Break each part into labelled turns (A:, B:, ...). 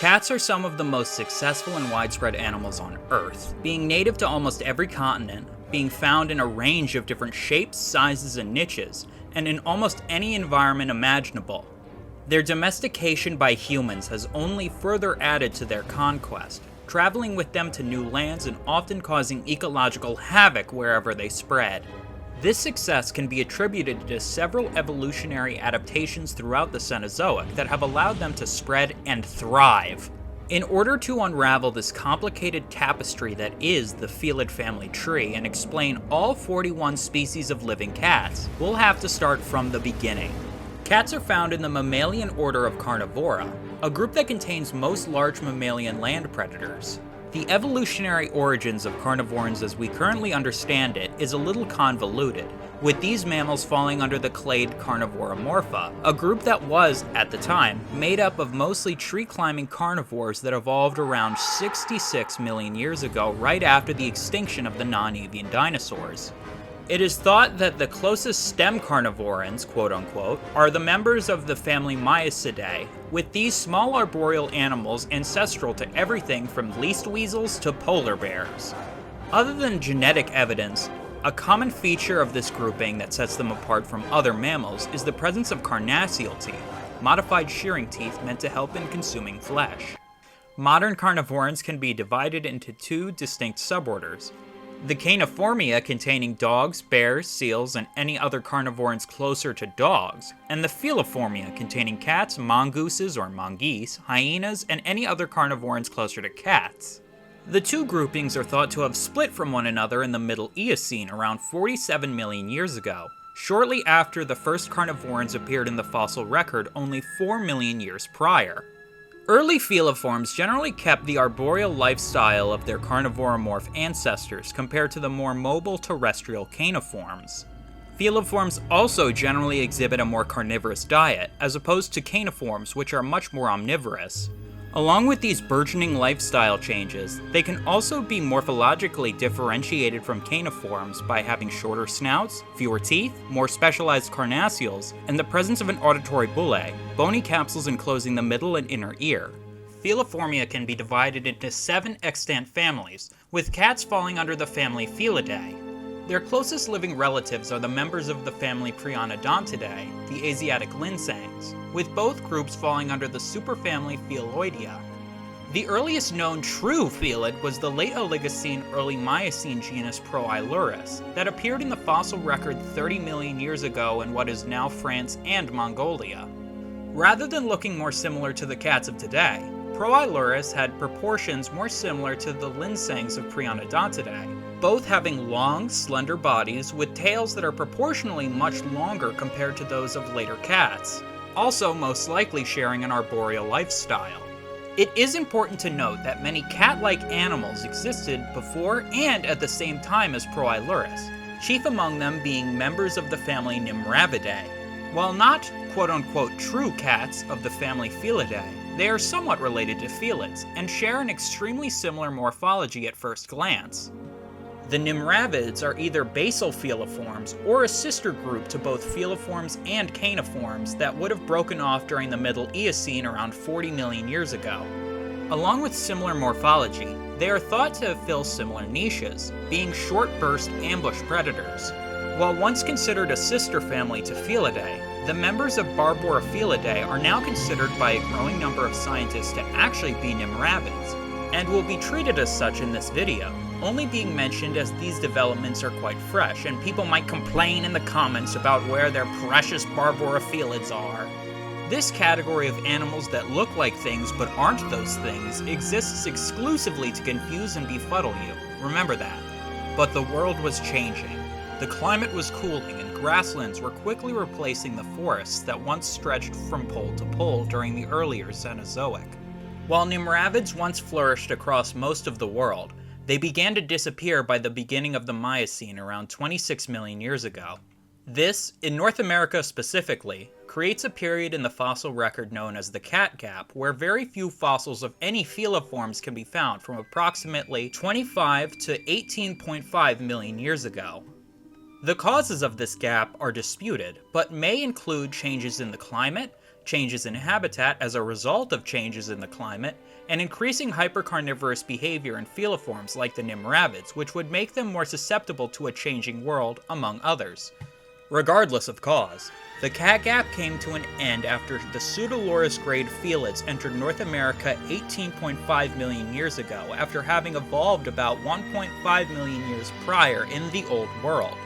A: Cats are some of the most successful and widespread animals on Earth, being native to almost every continent, being found in a range of different shapes, sizes, and niches, and in almost any environment imaginable. Their domestication by humans has only further added to their conquest, traveling with them to new lands and often causing ecological havoc wherever they spread. This success can be attributed to several evolutionary adaptations throughout the Cenozoic that have allowed them to spread and thrive. In order to unravel this complicated tapestry that is the Felid family tree and explain all 41 species of living cats, we'll have to start from the beginning. Cats are found in the mammalian order of Carnivora, a group that contains most large mammalian land predators. The evolutionary origins of carnivorans as we currently understand it is a little convoluted, with these mammals falling under the clade Carnivoromorpha, a group that was, at the time, made up of mostly tree-climbing carnivores that evolved around 66 million years ago, right after the extinction of the non-avian dinosaurs. It is thought that the closest stem carnivorans, quote-unquote, are the members of the family Myosidae, with these small arboreal animals ancestral to everything from least weasels to polar bears. Other than genetic evidence, a common feature of this grouping that sets them apart from other mammals is the presence of carnassial teeth, modified shearing teeth meant to help in consuming flesh. Modern carnivorans can be divided into two distinct suborders: the Caeniformia, containing dogs, bears, seals, and any other carnivorans closer to dogs, and the Feliformia, containing cats, mongooses or mongoose, hyenas, and any other carnivorans closer to cats. The two groupings are thought to have split from one another in the Middle Eocene around 47 million years ago, shortly after the first carnivorans appeared in the fossil record only 4 million years prior. Early feliforms generally kept the arboreal lifestyle of their carnivoromorph ancestors compared to the more mobile terrestrial caeniforms. Feliforms also generally exhibit a more carnivorous diet, as opposed to caeniforms, which are much more omnivorous. Along with these burgeoning lifestyle changes, they can also be morphologically differentiated from caeniforms by having shorter snouts, fewer teeth, more specialized carnassials, and the presence of an auditory bullae, bony capsules enclosing the middle and inner ear. Feliformia can be divided into 7 extant families, with cats falling under the family Felidae. Their closest living relatives are the members of the family Prianodontidae, the Asiatic lynxes, with both groups falling under the superfamily Feloidea. The earliest known true felid was the late Oligocene, early Miocene genus Proilurus, that appeared in the fossil record 30 million years ago in what is now France and Mongolia. Rather than looking more similar to the cats of today, Proilurus had proportions more similar to the lynxes of Prianodontidae, both having long, slender bodies with tails that are proportionally much longer compared to those of later cats, also most likely sharing an arboreal lifestyle. It is important to note that many cat-like animals existed before and at the same time as Proilurus, chief among them being members of the family Nimravidae. While not quote-unquote true cats of the family Felidae, they are somewhat related to felids and share an extremely similar morphology at first glance. The Nimravids are either basal feliforms or a sister group to both feliforms and caeniforms that would have broken off during the Middle Eocene around 40 million years ago. Along with similar morphology, they are thought to fill similar niches, being short-burst ambush predators. While once considered a sister family to Felidae, the members of Barborophylidae are now considered by a growing number of scientists to actually be Nimravids, and will be treated as such in this video, only being mentioned as these developments are quite fresh, and people might complain in the comments about where their precious Barborophilids are. This category of animals that look like things but aren't those things exists exclusively to confuse and befuddle you, remember that. But the world was changing. The climate was cooling, and grasslands were quickly replacing the forests that once stretched from pole to pole during the earlier Cenozoic. While Nimravids once flourished across most of the world, they began to disappear by the beginning of the Miocene around 26 million years ago. This, in North America specifically, creates a period in the fossil record known as the Cat Gap, where very few fossils of any feliforms can be found from approximately 25 to 18.5 million years ago. The causes of this gap are disputed, but may include changes in the climate, changes in habitat as a result of changes in the climate, and increasing hypercarnivorous behavior in feliforms like the nimravids, which would make them more susceptible to a changing world, among others. Regardless of cause, the cat gap came to an end after the Pseudoloris grade felids entered North America 18.5 million years ago, after having evolved about 1.5 million years prior in the Old World.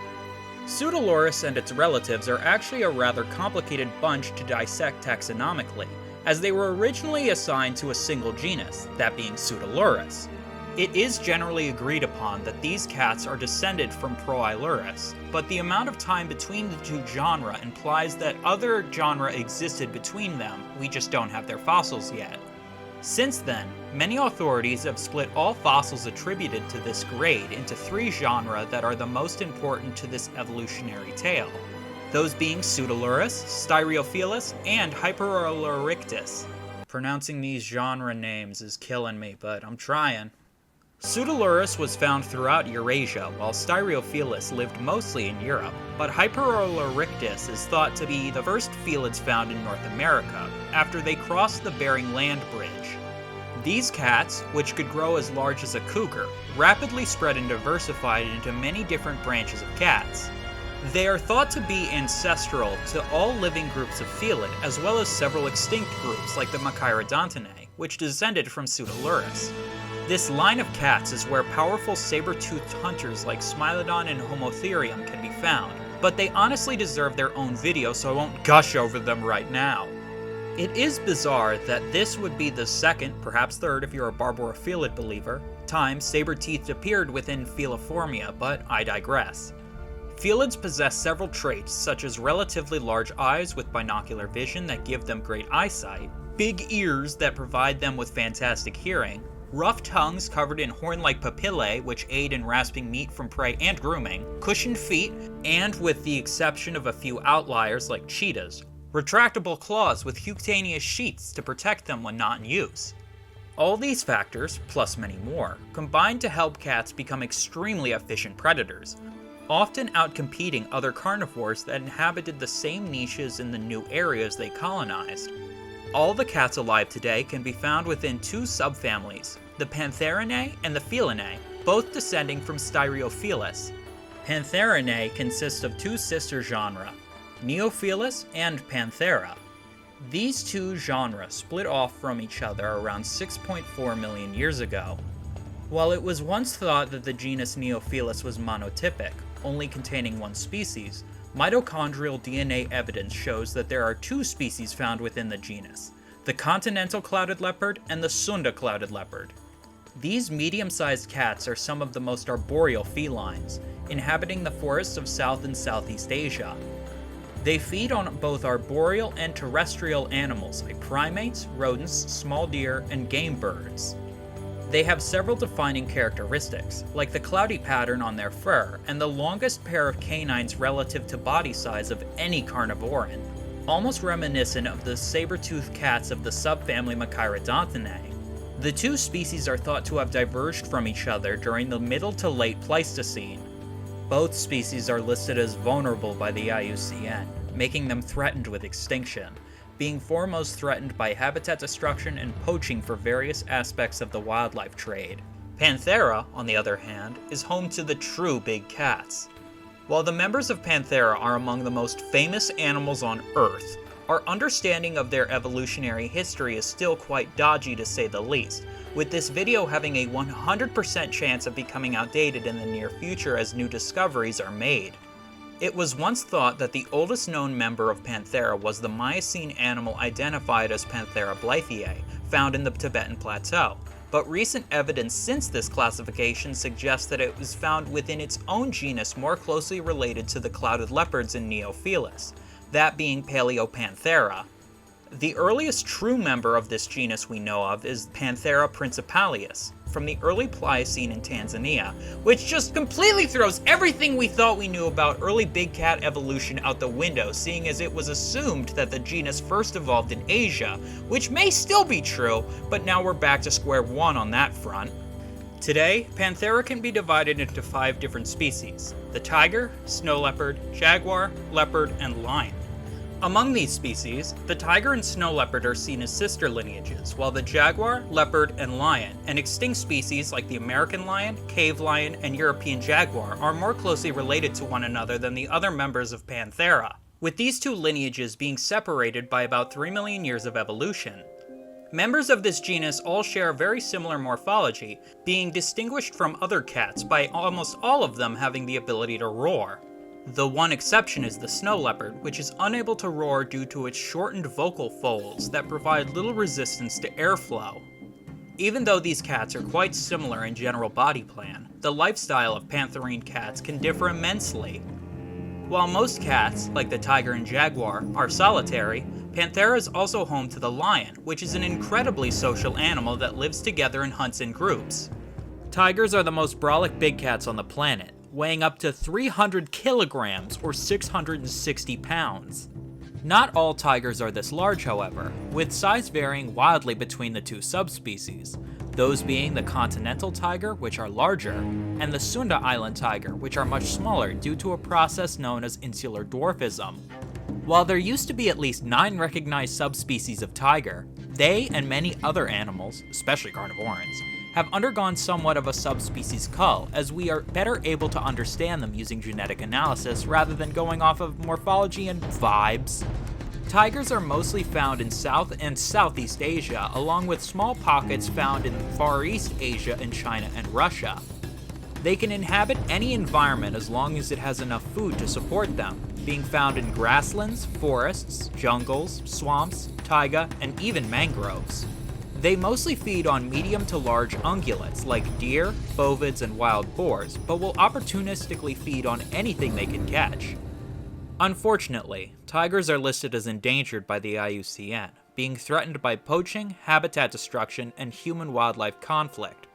A: Pseudoloris and its relatives are actually a rather complicated bunch to dissect taxonomically, as they were originally assigned to a single genus, that being Pseudoloris. It is generally agreed upon that these cats are descended from Proilurus, but the amount of time between the two genera implies that other genera existed between them, we just don't have their fossils yet. Since then, many authorities have split all fossils attributed to this grade into 3 genera that are the most important to this evolutionary tale, those being Pseudolurus, Styriophilus, and Hyperolorictus. Pronouncing these genre names is killing me, but I'm trying. Pseudolurus was found throughout Eurasia, while Styriophilus lived mostly in Europe, but Hyperolorictus is thought to be the first felids found in North America, after they crossed the Bering Land Bridge. These cats, which could grow as large as a cougar, rapidly spread and diversified into many different branches of cats. They are thought to be ancestral to all living groups of felid, as well as several extinct groups like the Machairodontinae, which descended from Pseudolurus. This line of cats is where powerful saber-toothed hunters like Smilodon and Homotherium can be found, but they honestly deserve their own video, so I won't gush over them right now. It is bizarre that this would be the second, perhaps third if you're a Barborophelid believer, time saber-teethed appeared within Feliformia, but I digress. Felids possess several traits, such as relatively large eyes with binocular vision that give them great eyesight, big ears that provide them with fantastic hearing, rough tongues covered in horn-like papillae which aid in rasping meat from prey and grooming, cushioned feet, and with the exception of a few outliers like cheetahs, retractable claws with cutaneous sheaths to protect them when not in use. All these factors, plus many more, combine to help cats become extremely efficient predators, often outcompeting other carnivores that inhabited the same niches in the new areas they colonized. All the cats alive today can be found within 2 subfamilies, the Pantherinae and the Feline, both descending from Styriophilus. Pantherinae consist of 2 sister genera, Neophilus and Panthera. These 2 genera split off from each other around 6.4 million years ago. While it was once thought that the genus Neophilus was monotypic, only containing 1 species, mitochondrial DNA evidence shows that there are 2 species found within the genus, the continental clouded leopard and the Sunda clouded leopard. These medium-sized cats are some of the most arboreal felines, inhabiting the forests of South and Southeast Asia. They feed on both arboreal and terrestrial animals like primates, rodents, small deer, and game birds. They have several defining characteristics, like the cloudy pattern on their fur and the longest pair of canines relative to body size of any carnivoran, almost reminiscent of the saber-toothed cats of the subfamily Machairodontinae. The 2 species are thought to have diverged from each other during the middle to late Pleistocene. Both species are listed as vulnerable by the IUCN, making them threatened with extinction, being foremost threatened by habitat destruction and poaching for various aspects of the wildlife trade. Panthera, on the other hand, is home to the true big cats. While the members of Panthera are among the most famous animals on Earth, our understanding of their evolutionary history is still quite dodgy to say the least, with this video having a 100% chance of becoming outdated in the near future as new discoveries are made. It was once thought that the oldest known member of Panthera was the Miocene animal identified as Panthera blythii, found in the Tibetan Plateau, but recent evidence since this classification suggests that it was found within its own genus more closely related to the clouded leopards in Neophilus, that being Paleopanthera. The earliest true member of this genus we know of is Panthera principalis, from the early Pliocene in Tanzania, which just completely throws everything we thought we knew about early big cat evolution out the window, seeing as it was assumed that the genus first evolved in Asia, which may still be true, but now we're back to square one on that front. Today, Panthera can be divided into 5 different species: the tiger, snow leopard, jaguar, leopard, and lion. Among these species, the tiger and snow leopard are seen as sister lineages, while the jaguar, leopard, and lion, and extinct species like the American lion, cave lion, and European jaguar are more closely related to one another than the other members of Panthera, with these two lineages being separated by about 3 million years of evolution. Members of this genus all share a very similar morphology, being distinguished from other cats by almost all of them having the ability to roar. The one exception is the snow leopard, which is unable to roar due to its shortened vocal folds that provide little resistance to airflow. Even though these cats are quite similar in general body plan, the lifestyle of Pantherine cats can differ immensely. While most cats, like the tiger and jaguar, are solitary, Panthera is also home to the lion, which is an incredibly social animal that lives together and hunts in groups. Tigers are the most brolic big cats on the planet, weighing up to 300 kilograms or 660 pounds. Not all tigers are this large, however, with size varying wildly between the two subspecies, those being the continental tiger, which are larger, and the Sunda Island tiger, which are much smaller due to a process known as insular dwarfism. While there used to be at least 9 recognized subspecies of tiger, they and many other animals, especially carnivorans, have undergone somewhat of a subspecies cull, as we are better able to understand them using genetic analysis rather than going off of morphology and vibes. Tigers are mostly found in South and Southeast Asia, along with small pockets found in Far East Asia and China and Russia. They can inhabit any environment as long as it has enough food to support them, being found in grasslands, forests, jungles, swamps, taiga, and even mangroves. They mostly feed on medium to large ungulates like deer, bovids, and wild boars, but will opportunistically feed on anything they can catch. Unfortunately, tigers are listed as endangered by the IUCN, being threatened by poaching, habitat destruction, and human-wildlife conflict.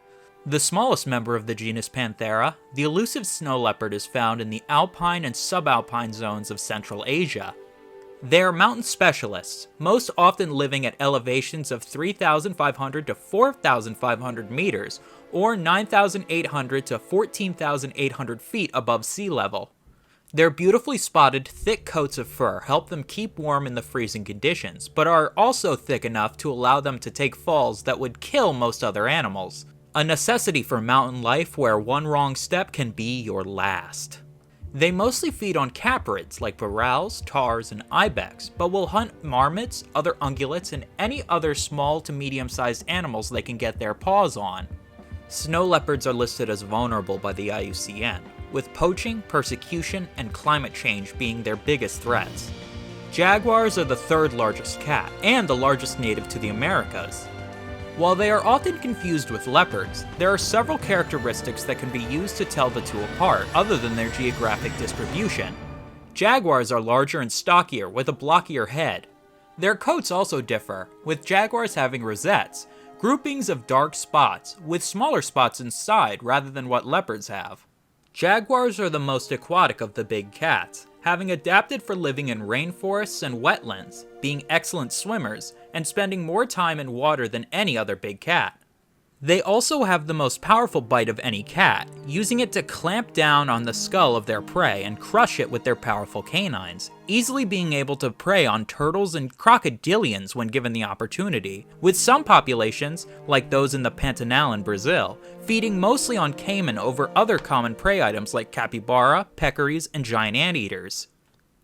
A: The smallest member of the genus Panthera, the elusive snow leopard, is found in the alpine and subalpine zones of Central Asia. They are mountain specialists, most often living at elevations of 3,500 to 4,500 meters, or 9,800 to 14,800 feet above sea level. Their beautifully spotted, thick coats of fur help them keep warm in the freezing conditions, but are also thick enough to allow them to take falls that would kill most other animals, a necessity for mountain life where one wrong step can be your last. They mostly feed on caprids like varals, tars, and ibex, but will hunt marmots, other ungulates, and any other small to medium-sized animals they can get their paws on. Snow leopards are listed as vulnerable by the IUCN, with poaching, persecution, and climate change being their biggest threats. Jaguars are the third largest cat, and the largest native to the Americas. While they are often confused with leopards, there are several characteristics that can be used to tell the two apart, other than their geographic distribution. Jaguars are larger and stockier, with a blockier head. Their coats also differ, with jaguars having rosettes, groupings of dark spots, with smaller spots inside rather than what leopards have. Jaguars are the most aquatic of the big cats, having adapted for living in rainforests and wetlands, being excellent swimmers, and spending more time in water than any other big cat. They also have the most powerful bite of any cat, using it to clamp down on the skull of their prey and crush it with their powerful canines, easily being able to prey on turtles and crocodilians when given the opportunity, with some populations, like those in the Pantanal in Brazil, feeding mostly on caiman over other common prey items like capybara, peccaries, and giant anteaters.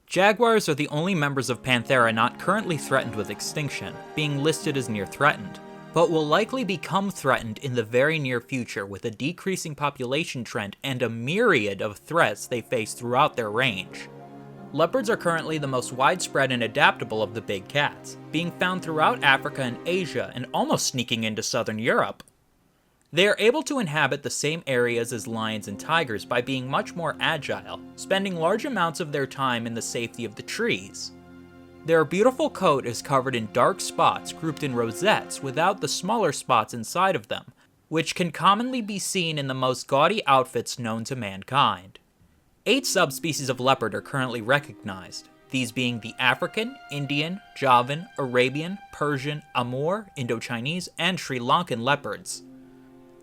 A: Jaguars are the only members of Panthera not currently threatened with extinction, being listed as near threatened, but will likely become threatened in the very near future with a decreasing population trend and a myriad of threats they face throughout their range. Leopards are currently the most widespread and adaptable of the big cats, being found throughout Africa and Asia and almost sneaking into southern Europe. They are able to inhabit the same areas as lions and tigers by being much more agile, spending large amounts of their time in the safety of the trees. Their beautiful coat is covered in dark spots grouped in rosettes without the smaller spots inside of them, which can commonly be seen in the most gaudy outfits known to mankind. 8 subspecies of leopard are currently recognized, these being the African, Indian, Javan, Arabian, Persian, Amur, Indochinese, and Sri Lankan leopards.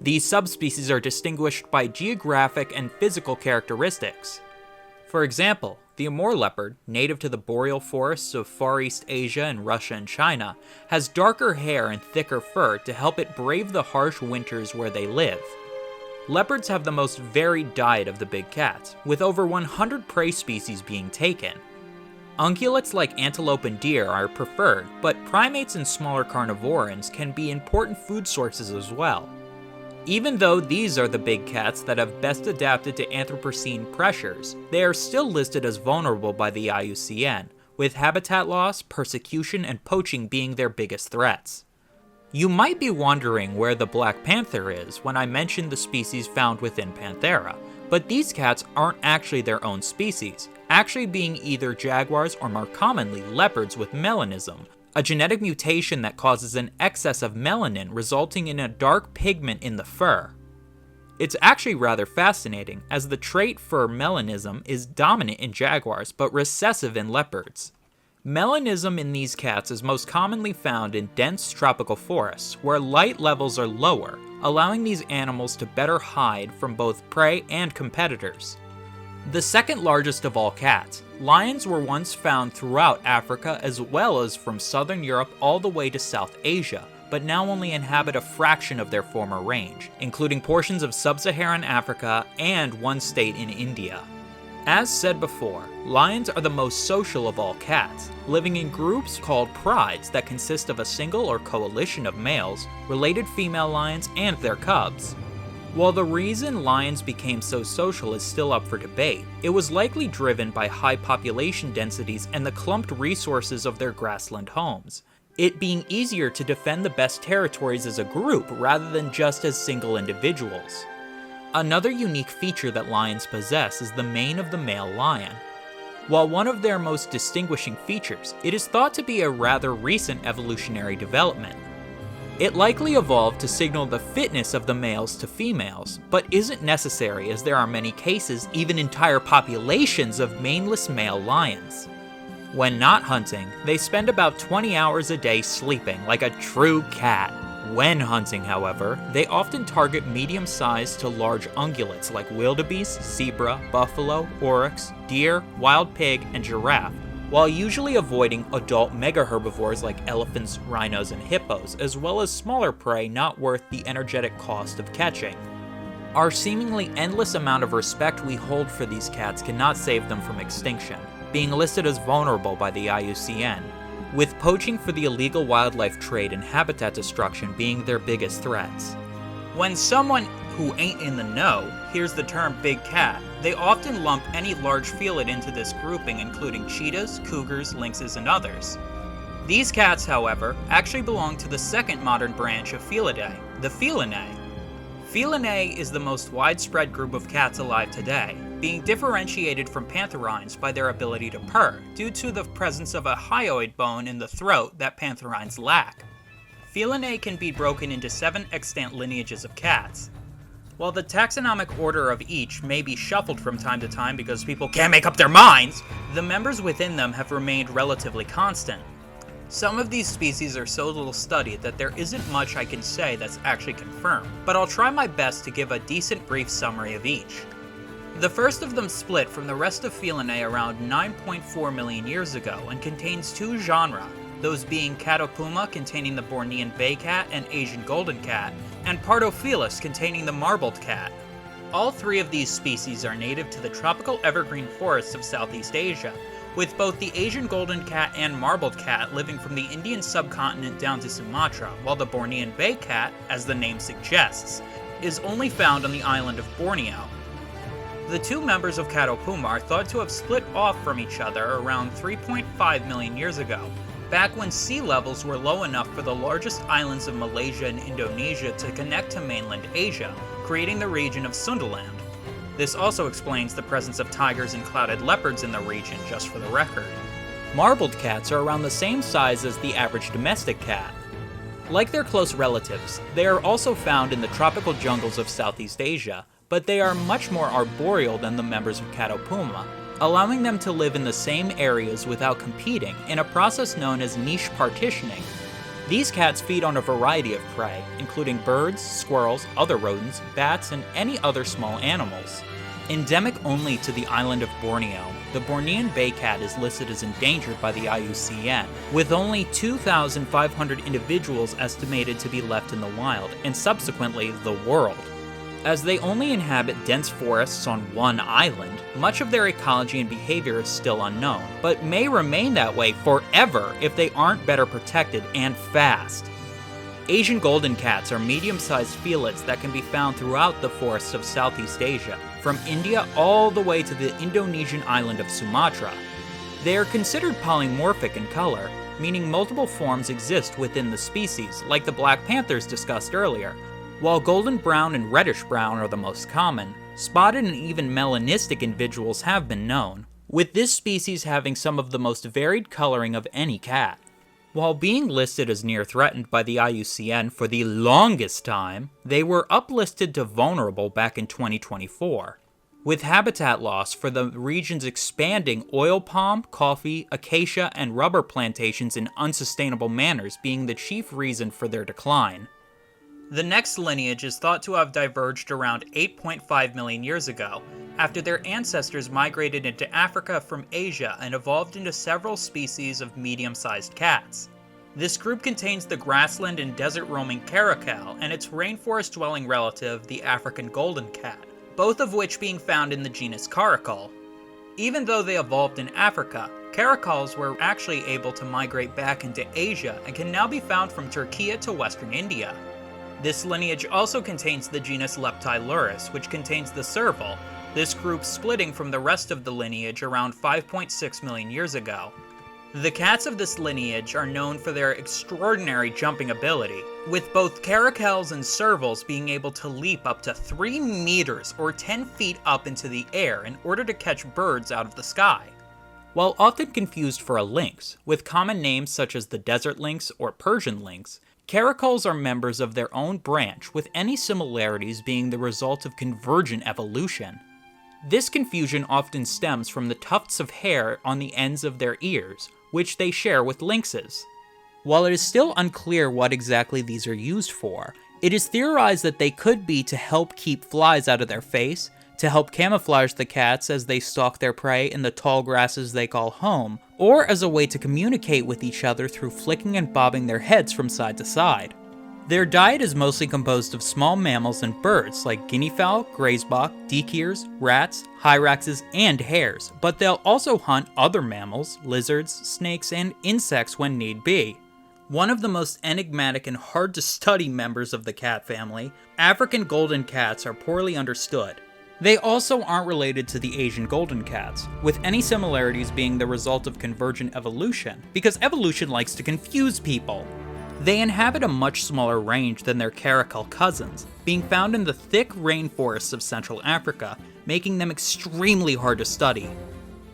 A: These subspecies are distinguished by geographic and physical characteristics. For example, The Amur leopard, native to the boreal forests of Far East Asia and Russia and China, has darker hair and thicker fur to help it brave the harsh winters where they live. Leopards have the most varied diet of the big cats, with over 100 prey species being taken. Ungulates like antelope and deer are preferred, but primates and smaller carnivorans can be important food sources as well. Even though these are the big cats that have best adapted to Anthropocene pressures, they are still listed as vulnerable by the IUCN, with habitat loss, persecution, and poaching being their biggest threats. You might be wondering where the black panther is when I mentioned the species found within Panthera, but these cats aren't actually their own species, actually being either jaguars or more commonly leopards with melanism, a genetic mutation that causes an excess of melanin resulting in a dark pigment in the fur. It's actually rather fascinating, as the trait fur melanism is dominant in jaguars but recessive in leopards. Melanism in these cats is most commonly found in dense tropical forests, where light levels are lower, allowing these animals to better hide from both prey and competitors. The second largest of all cats, lions were once found throughout Africa as well as from southern Europe all the way to South Asia, but now only inhabit a fraction of their former range, including portions of sub-Saharan Africa and one state in India. As said before, lions are the most social of all cats, living in groups called prides that consist of a single or coalition of males, related female lions, and their cubs. While the reason lions became so social is still up for debate, it was likely driven by high population densities and the clumped resources of their grassland homes, it being easier to defend the best territories as a group rather than just as single individuals. Another unique feature that lions possess is the mane of the male lion. While one of their most distinguishing features, it is thought to be a rather recent evolutionary development. It likely evolved to signal the fitness of the males to females, but isn't necessary as there are many cases, even entire populations of maneless male lions. When not hunting, they spend about 20 hours a day sleeping like a true cat. When hunting, however, they often target medium-sized to large ungulates like wildebeest, zebra, buffalo, oryx, deer, wild pig, and giraffe, while usually avoiding adult megaherbivores like elephants, rhinos, and hippos, as well as smaller prey not worth the energetic cost of catching. Our seemingly endless amount of respect we hold for these cats cannot save them from extinction, being listed as vulnerable by the IUCN, with poaching for the illegal wildlife trade and habitat destruction being their biggest threats. When someone who ain't in the know hears the term big cat, they often lump any large felid into this grouping, including cheetahs, cougars, lynxes, and others. These cats, however, actually belong to the second modern branch of Felidae, the Feline. Feline is the most widespread group of cats alive today, being differentiated from pantherines by their ability to purr, due to the presence of a hyoid bone in the throat that pantherines lack. Feline can be broken into 7 extant lineages of cats. While the taxonomic order of each may be shuffled from time to time because people can't make up their minds, the members within them have remained relatively constant. Some of these species are so little studied that there isn't much I can say that's actually confirmed, but I'll try my best to give a decent brief summary of each. The first of them split from the rest of Feline around 9.4 million years ago and contains 2 genera, those being Catopuma containing the Bornean bay cat and Asian golden cat, and Pardophilus containing the marbled cat. All 3 of these species are native to the tropical evergreen forests of Southeast Asia, with both the Asian golden cat and marbled cat living from the Indian subcontinent down to Sumatra, while the Bornean bay cat, as the name suggests, is only found on the island of Borneo. The 2 members of Catopuma are thought to have split off from each other around 3.5 million years ago, back when sea levels were low enough for the largest islands of Malaysia and Indonesia to connect to mainland Asia, creating the region of Sundaland. This also explains the presence of tigers and clouded leopards in the region, just for the record. Marbled cats are around the same size as the average domestic cat. Like their close relatives, they are also found in the tropical jungles of Southeast Asia, but they are much more arboreal than the members of Catopuma, allowing them to live in the same areas without competing in a process known as niche partitioning. These cats feed on a variety of prey, including birds, squirrels, other rodents, bats, and any other small animals. Endemic only to the island of Borneo, the Bornean bay cat is listed as endangered by the IUCN, with only 2,500 individuals estimated to be left in the wild, and subsequently the world. As they only inhabit dense forests on one island, much of their ecology and behavior is still unknown, but may remain that way forever if they aren't better protected and fast. Asian golden cats are medium-sized felids that can be found throughout the forests of Southeast Asia, from India all the way to the Indonesian island of Sumatra. They are considered polymorphic in color, meaning multiple forms exist within the species, like the black panthers discussed earlier. While golden brown and reddish brown are the most common, spotted and even melanistic individuals have been known, with this species having some of the most varied coloring of any cat. While being listed as near threatened by the IUCN for the longest time, they were uplisted to vulnerable back in 2024, with habitat loss for the region's expanding oil palm, coffee, acacia, and rubber plantations in unsustainable manners being the chief reason for their decline. The next lineage is thought to have diverged around 8.5 million years ago, after their ancestors migrated into Africa from Asia and evolved into several species of medium-sized cats. This group contains the grassland and desert-roaming caracal and its rainforest-dwelling relative, the African golden cat, both of which being found in the genus Caracal. Even though they evolved in Africa, Caracals were actually able to migrate back into Asia and can now be found from Turkey to western India. This lineage also contains the genus Leptilurus, which contains the serval, this group splitting from the rest of the lineage around 5.6 million years ago. The cats of this lineage are known for their extraordinary jumping ability, with both caracals and servals being able to leap up to 3 meters or 10 feet up into the air in order to catch birds out of the sky. While often confused for a lynx, with common names such as the desert lynx or Persian lynx, Caracals are members of their own branch, with any similarities being the result of convergent evolution. This confusion often stems from the tufts of hair on the ends of their ears, which they share with lynxes. While it is still unclear what exactly these are used for, it is theorized that they could be to help keep flies out of their face, to help camouflage the cats as they stalk their prey in the tall grasses they call home, or as a way to communicate with each other through flicking and bobbing their heads from side to side. Their diet is mostly composed of small mammals and birds like guinea fowl, grasebok, deer, rats, hyraxes, and hares, but they'll also hunt other mammals, lizards, snakes, and insects when need be. One of the most enigmatic and hard to study members of the cat family, African golden cats are poorly understood. They also aren't related to the Asian golden cats, with any similarities being the result of convergent evolution, because evolution likes to confuse people. They inhabit a much smaller range than their caracal cousins, being found in the thick rainforests of Central Africa, making them extremely hard to study.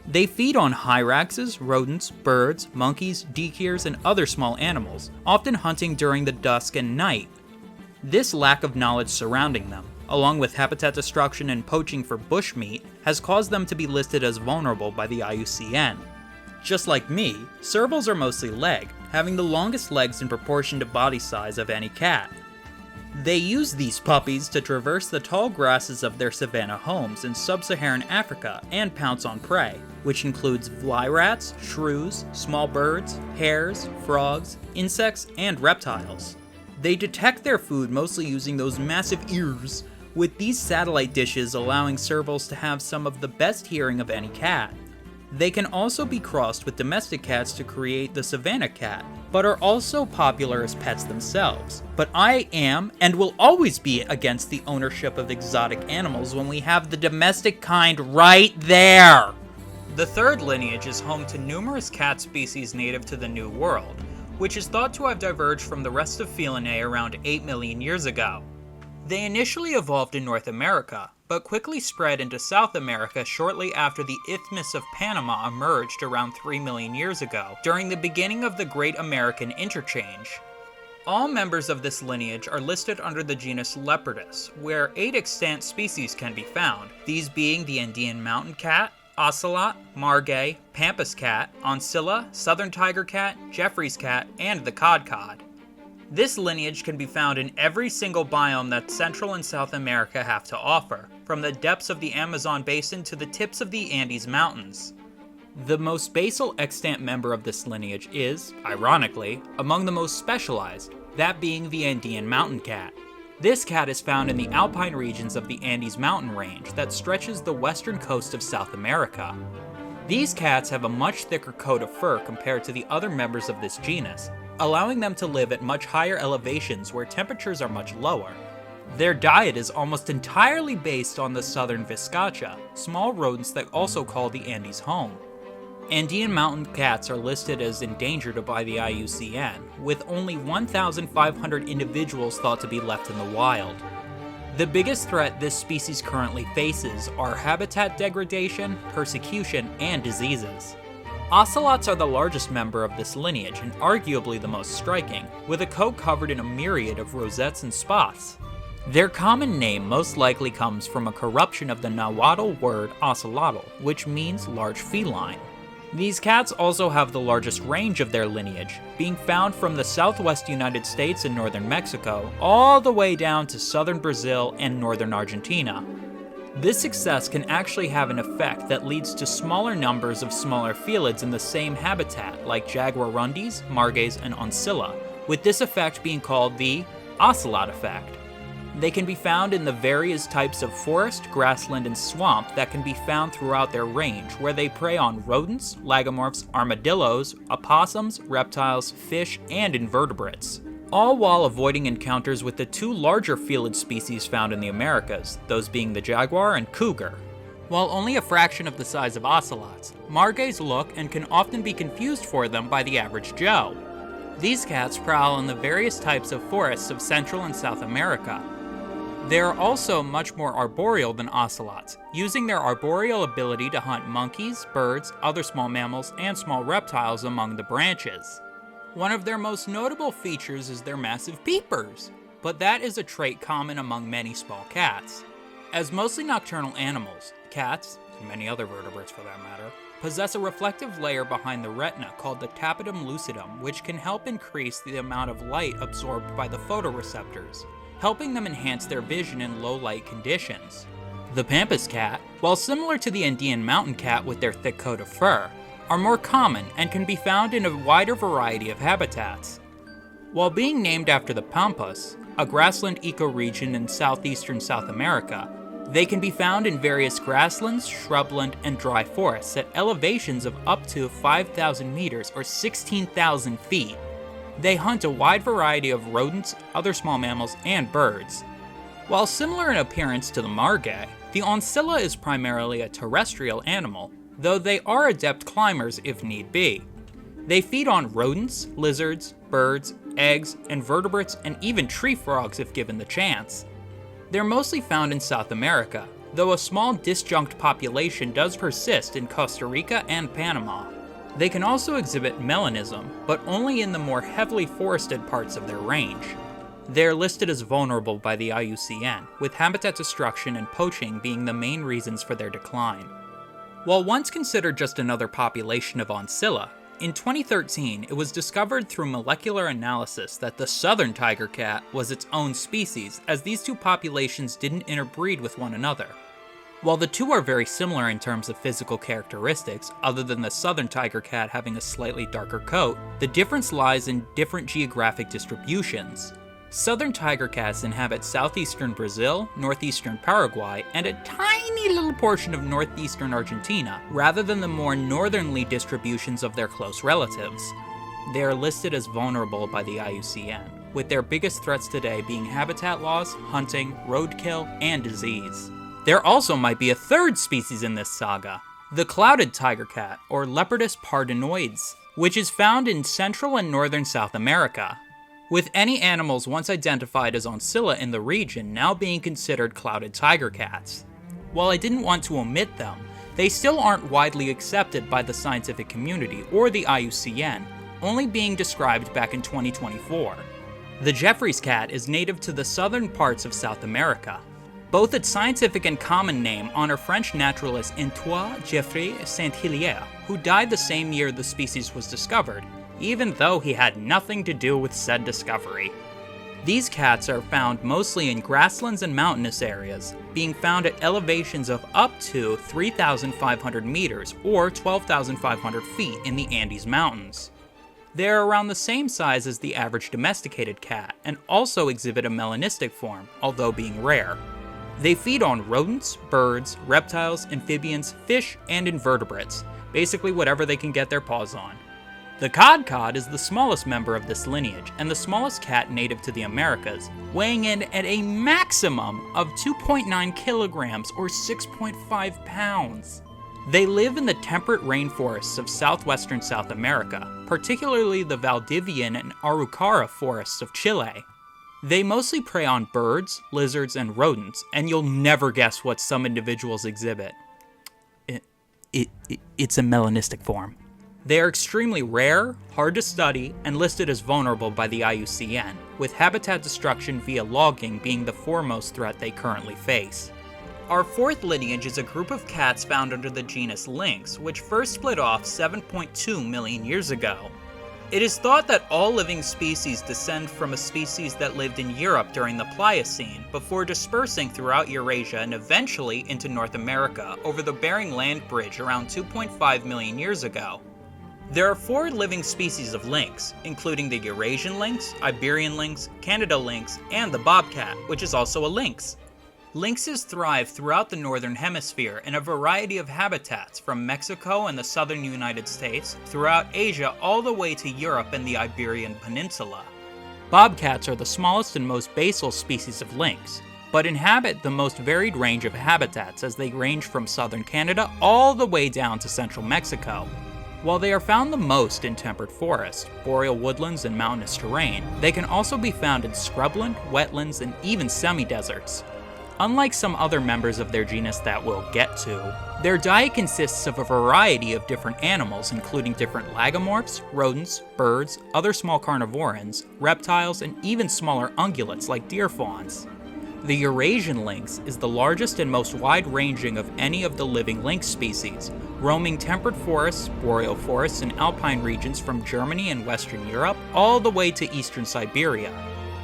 A: They feed on hyraxes, rodents, birds, monkeys, deer, and other small animals, often hunting during the dusk and night. This lack of knowledge surrounding them, along with habitat destruction and poaching for bushmeat, has caused them to be listed as vulnerable by the IUCN. Just like me, servals are mostly leg, having the longest legs in proportion to body size of any cat. They use these puppies to traverse the tall grasses of their savanna homes in sub-Saharan Africa and pounce on prey, which includes fly rats, shrews, small birds, hares, frogs, insects, and reptiles. They detect their food mostly using those massive ears, with these satellite dishes allowing servals to have some of the best hearing of any cat. They can also be crossed with domestic cats to create the savanna cat, but are also popular as pets themselves. But I am, and will always be, against the ownership of exotic animals when we have the domestic kind right there! The third lineage is home to numerous cat species native to the New World, which is thought to have diverged from the rest of Feline around 8 million years ago. They initially evolved in North America, but quickly spread into South America shortly after the Isthmus of Panama emerged around 3 million years ago, during the beginning of the Great American Interchange. All members of this lineage are listed under the genus Leopardus, where 8 extant species can be found, these being the Andean mountain cat, ocelot, margay, pampas cat, oncilla, southern tiger cat, Jeffroy's cat, and the codcod. This lineage can be found in every single biome that Central and South America have to offer, from the depths of the Amazon basin to the tips of the Andes Mountains. The most basal extant member of this lineage is, ironically, among the most specialized, that being the Andean mountain cat. This cat is found in the alpine regions of the Andes mountain range that stretches the western coast of South America. These cats have a much thicker coat of fur compared to the other members of this genus, allowing them to live at much higher elevations where temperatures are much lower. Their diet is almost entirely based on the southern vizcacha, small rodents that also call the Andes home. Andean mountain cats are listed as endangered by the IUCN, with only 1,500 individuals thought to be left in the wild. The biggest threat this species currently faces are habitat degradation, persecution, and diseases. Ocelots are the largest member of this lineage and arguably the most striking, with a coat covered in a myriad of rosettes and spots. Their common name most likely comes from a corruption of the Nahuatl word ocelotl, which means large feline. These cats also have the largest range of their lineage, being found from the southwest United States and northern Mexico, all the way down to southern Brazil and northern Argentina. This success can actually have an effect that leads to smaller numbers of smaller felids in the same habitat, like Jaguarundis, margays, and oncilla, with this effect being called the ocelot effect. They can be found in the various types of forest, grassland, and swamp that can be found throughout their range, where they prey on rodents, lagomorphs, armadillos, opossums, reptiles, fish, and invertebrates, all while avoiding encounters with the two larger felid species found in the Americas, those being the jaguar and cougar. While only a fraction of the size of ocelots, margays look and can often be confused for them by the average Joe. These cats prowl in the various types of forests of Central and South America. They are also much more arboreal than ocelots, using their arboreal ability to hunt monkeys, birds, other small mammals, and small reptiles among the branches. One of their most notable features is their massive peepers, but that is a trait common among many small cats. As mostly nocturnal animals, cats, and many other vertebrates for that matter, possess a reflective layer behind the retina called the tapetum lucidum, which can help increase the amount of light absorbed by the photoreceptors, helping them enhance their vision in low light conditions. The pampas cat, while similar to the Andean mountain cat with their thick coat of fur, are more common and can be found in a wider variety of habitats. While being named after the pampas, a grassland ecoregion in southeastern South America, they can be found in various grasslands, shrubland, and dry forests at elevations of up to 5,000 meters or 16,000 feet. They hunt a wide variety of rodents, other small mammals, and birds. While similar in appearance to the margay, the oncilla is primarily a terrestrial animal, though they are adept climbers if need be. They feed on rodents, lizards, birds, eggs, invertebrates, and even tree frogs if given the chance. They're mostly found in South America, though a small disjunct population does persist in Costa Rica and Panama. They can also exhibit melanism, but only in the more heavily forested parts of their range. They are listed as vulnerable by the IUCN, with habitat destruction and poaching being the main reasons for their decline. While once considered just another population of oncilla, in 2013 it was discovered through molecular analysis that the southern tiger cat was its own species, as these two populations didn't interbreed with one another. While the two are very similar in terms of physical characteristics, other than the southern tiger cat having a slightly darker coat, the difference lies in different geographic distributions. Southern tiger cats inhabit southeastern Brazil, northeastern Paraguay, and a tiny little portion of northeastern Argentina, rather than the more northernly distributions of their close relatives. They are listed as vulnerable by the IUCN, with their biggest threats today being habitat loss, hunting, roadkill, and disease. There also might be a third species in this saga, the clouded tiger cat, or Leopardus pardinoides, which is found in Central and Northern South America, with any animals once identified as oncilla in the region now being considered clouded tiger cats. While I didn't want to omit them, they still aren't widely accepted by the scientific community or the IUCN, only being described back in 2024. The Jeffroy's cat is native to the southern parts of South America. Both its scientific and common name honor French naturalist Antoine Geoffroy Saint-Hilaire, who died the same year the species was discovered, even though he had nothing to do with said discovery. These cats are found mostly in grasslands and mountainous areas, being found at elevations of up to 3,500 meters or 12,500 feet in the Andes Mountains. They are around the same size as the average domesticated cat and also exhibit a melanistic form, although being rare. They feed on rodents, birds, reptiles, amphibians, fish, and invertebrates, basically whatever they can get their paws on. The codcod is the smallest member of this lineage and the smallest cat native to the Americas, weighing in at a maximum of 2.9 kilograms or 6.5 pounds. They live in the temperate rainforests of southwestern South America, particularly the Valdivian and Araucara forests of Chile. They mostly prey on birds, lizards, and rodents, and you'll never guess what some individuals exhibit. It's a melanistic form. They are extremely rare, hard to study, and listed as vulnerable by the IUCN, with habitat destruction via logging being the foremost threat they currently face. Our fourth lineage is a group of cats found under the genus Lynx, which first split off 7.2 million years ago. It is thought that all living species descend from a species that lived in Europe during the Pliocene, before dispersing throughout Eurasia and eventually into North America over the Bering Land Bridge around 2.5 million years ago. There are 4 living species of lynx, including the Eurasian lynx, Iberian lynx, Canada lynx, and the bobcat, which is also a lynx. Lynxes thrive throughout the northern hemisphere in a variety of habitats, from Mexico and the southern United States, throughout Asia all the way to Europe and the Iberian Peninsula. Bobcats are the smallest and most basal species of lynx, but inhabit the most varied range of habitats as they range from southern Canada all the way down to central Mexico. While they are found the most in temperate forests, boreal woodlands, and mountainous terrain, they can also be found in scrubland, wetlands, and even semi-deserts. Unlike some other members of their genus that we'll get to, their diet consists of a variety of different animals, including different lagomorphs, rodents, birds, other small carnivorans, reptiles, and even smaller ungulates like deer fawns. The Eurasian lynx is the largest and most wide-ranging of any of the living lynx species, roaming temperate forests, boreal forests, and alpine regions from Germany and Western Europe all the way to eastern Siberia.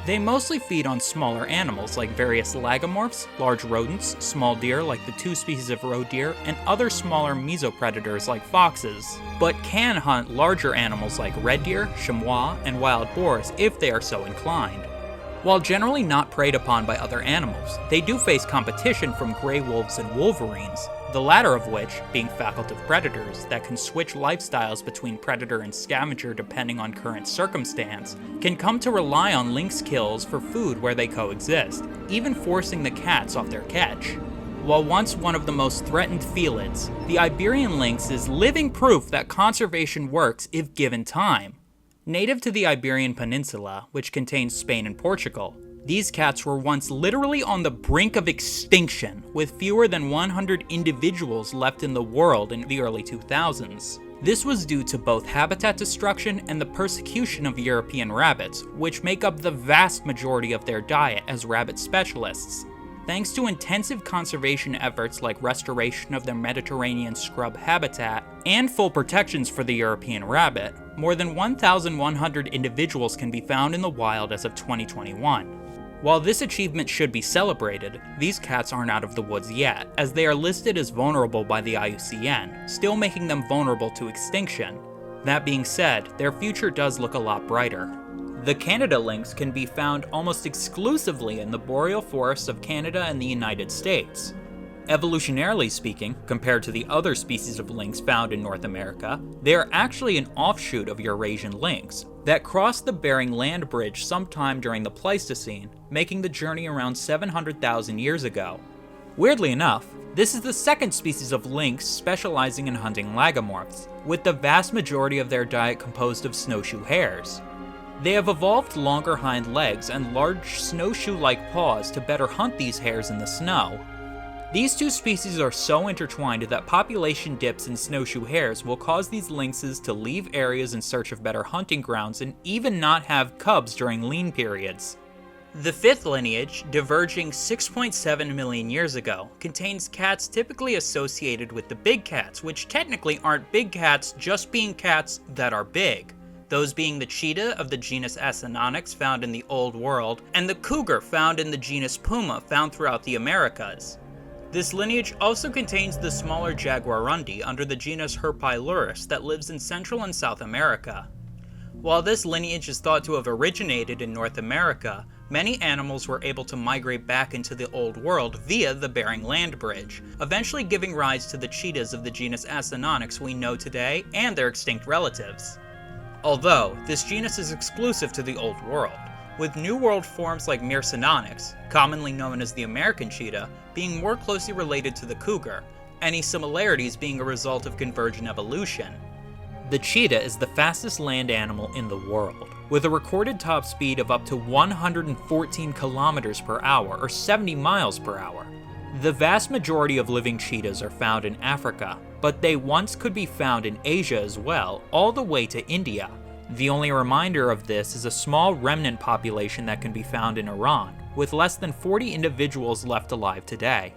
A: They mostly feed on smaller animals like various lagomorphs, large rodents, small deer like the 2 species of roe deer, and other smaller mesopredators like foxes, but can hunt larger animals like red deer, chamois, and wild boars if they are so inclined. While generally not preyed upon by other animals, they do face competition from gray wolves and wolverines, the latter of which, being facultative predators that can switch lifestyles between predator and scavenger depending on current circumstance, can come to rely on lynx kills for food where they coexist, even forcing the cats off their catch. While once one of the most threatened felids, the Iberian lynx is living proof that conservation works if given time. Native to the Iberian Peninsula, which contains Spain and Portugal, these cats were once literally on the brink of extinction, with fewer than 100 individuals left in the world in the early 2000s. This was due to both habitat destruction and the persecution of European rabbits, which make up the vast majority of their diet as rabbit specialists. Thanks to intensive conservation efforts like restoration of their Mediterranean scrub habitat and full protections for the European rabbit, more than 1,100 individuals can be found in the wild as of 2021. While this achievement should be celebrated, these cats aren't out of the woods yet, as they are listed as vulnerable by the IUCN, still making them vulnerable to extinction. That being said, their future does look a lot brighter. The Canada lynx can be found almost exclusively in the boreal forests of Canada and the United States. Evolutionarily speaking, compared to the other species of lynx found in North America, they are actually an offshoot of Eurasian lynx that crossed the Bering Land Bridge sometime during the Pleistocene, making the journey around 700,000 years ago. Weirdly enough, this is the second species of lynx specializing in hunting lagomorphs, with the vast majority of their diet composed of snowshoe hares. They have evolved longer hind legs and large snowshoe-like paws to better hunt these hares in the snow. These two species are so intertwined that population dips in snowshoe hares will cause these lynxes to leave areas in search of better hunting grounds and even not have cubs during lean periods. The fifth lineage, diverging 6.7 million years ago, contains cats typically associated with the big cats, which technically aren't big cats, just being cats that are big. those being the cheetah of the genus Acinonyx found in the Old World, and the cougar found in the genus Puma found throughout the Americas. This lineage also contains the smaller Jaguarundi under the genus Herpylurus that lives in Central and South America. While this lineage is thought to have originated in North America, many animals were able to migrate back into the Old World via the Bering Land Bridge, eventually giving rise to the cheetahs of the genus Acinonyx we know today and their extinct relatives. Although, this genus is exclusive to the Old World, with New World forms like Myrcinonyx, commonly known as the American cheetah, being more closely related to the cougar, any similarities being a result of convergent evolution. The cheetah is the fastest land animal in the world, with a recorded top speed of up to 114 kilometers per hour or 70 miles per hour. The vast majority of living cheetahs are found in Africa, but they once could be found in Asia as well, all the way to India. The only reminder of this is a small remnant population that can be found in Iran, with less than 40 individuals left alive today.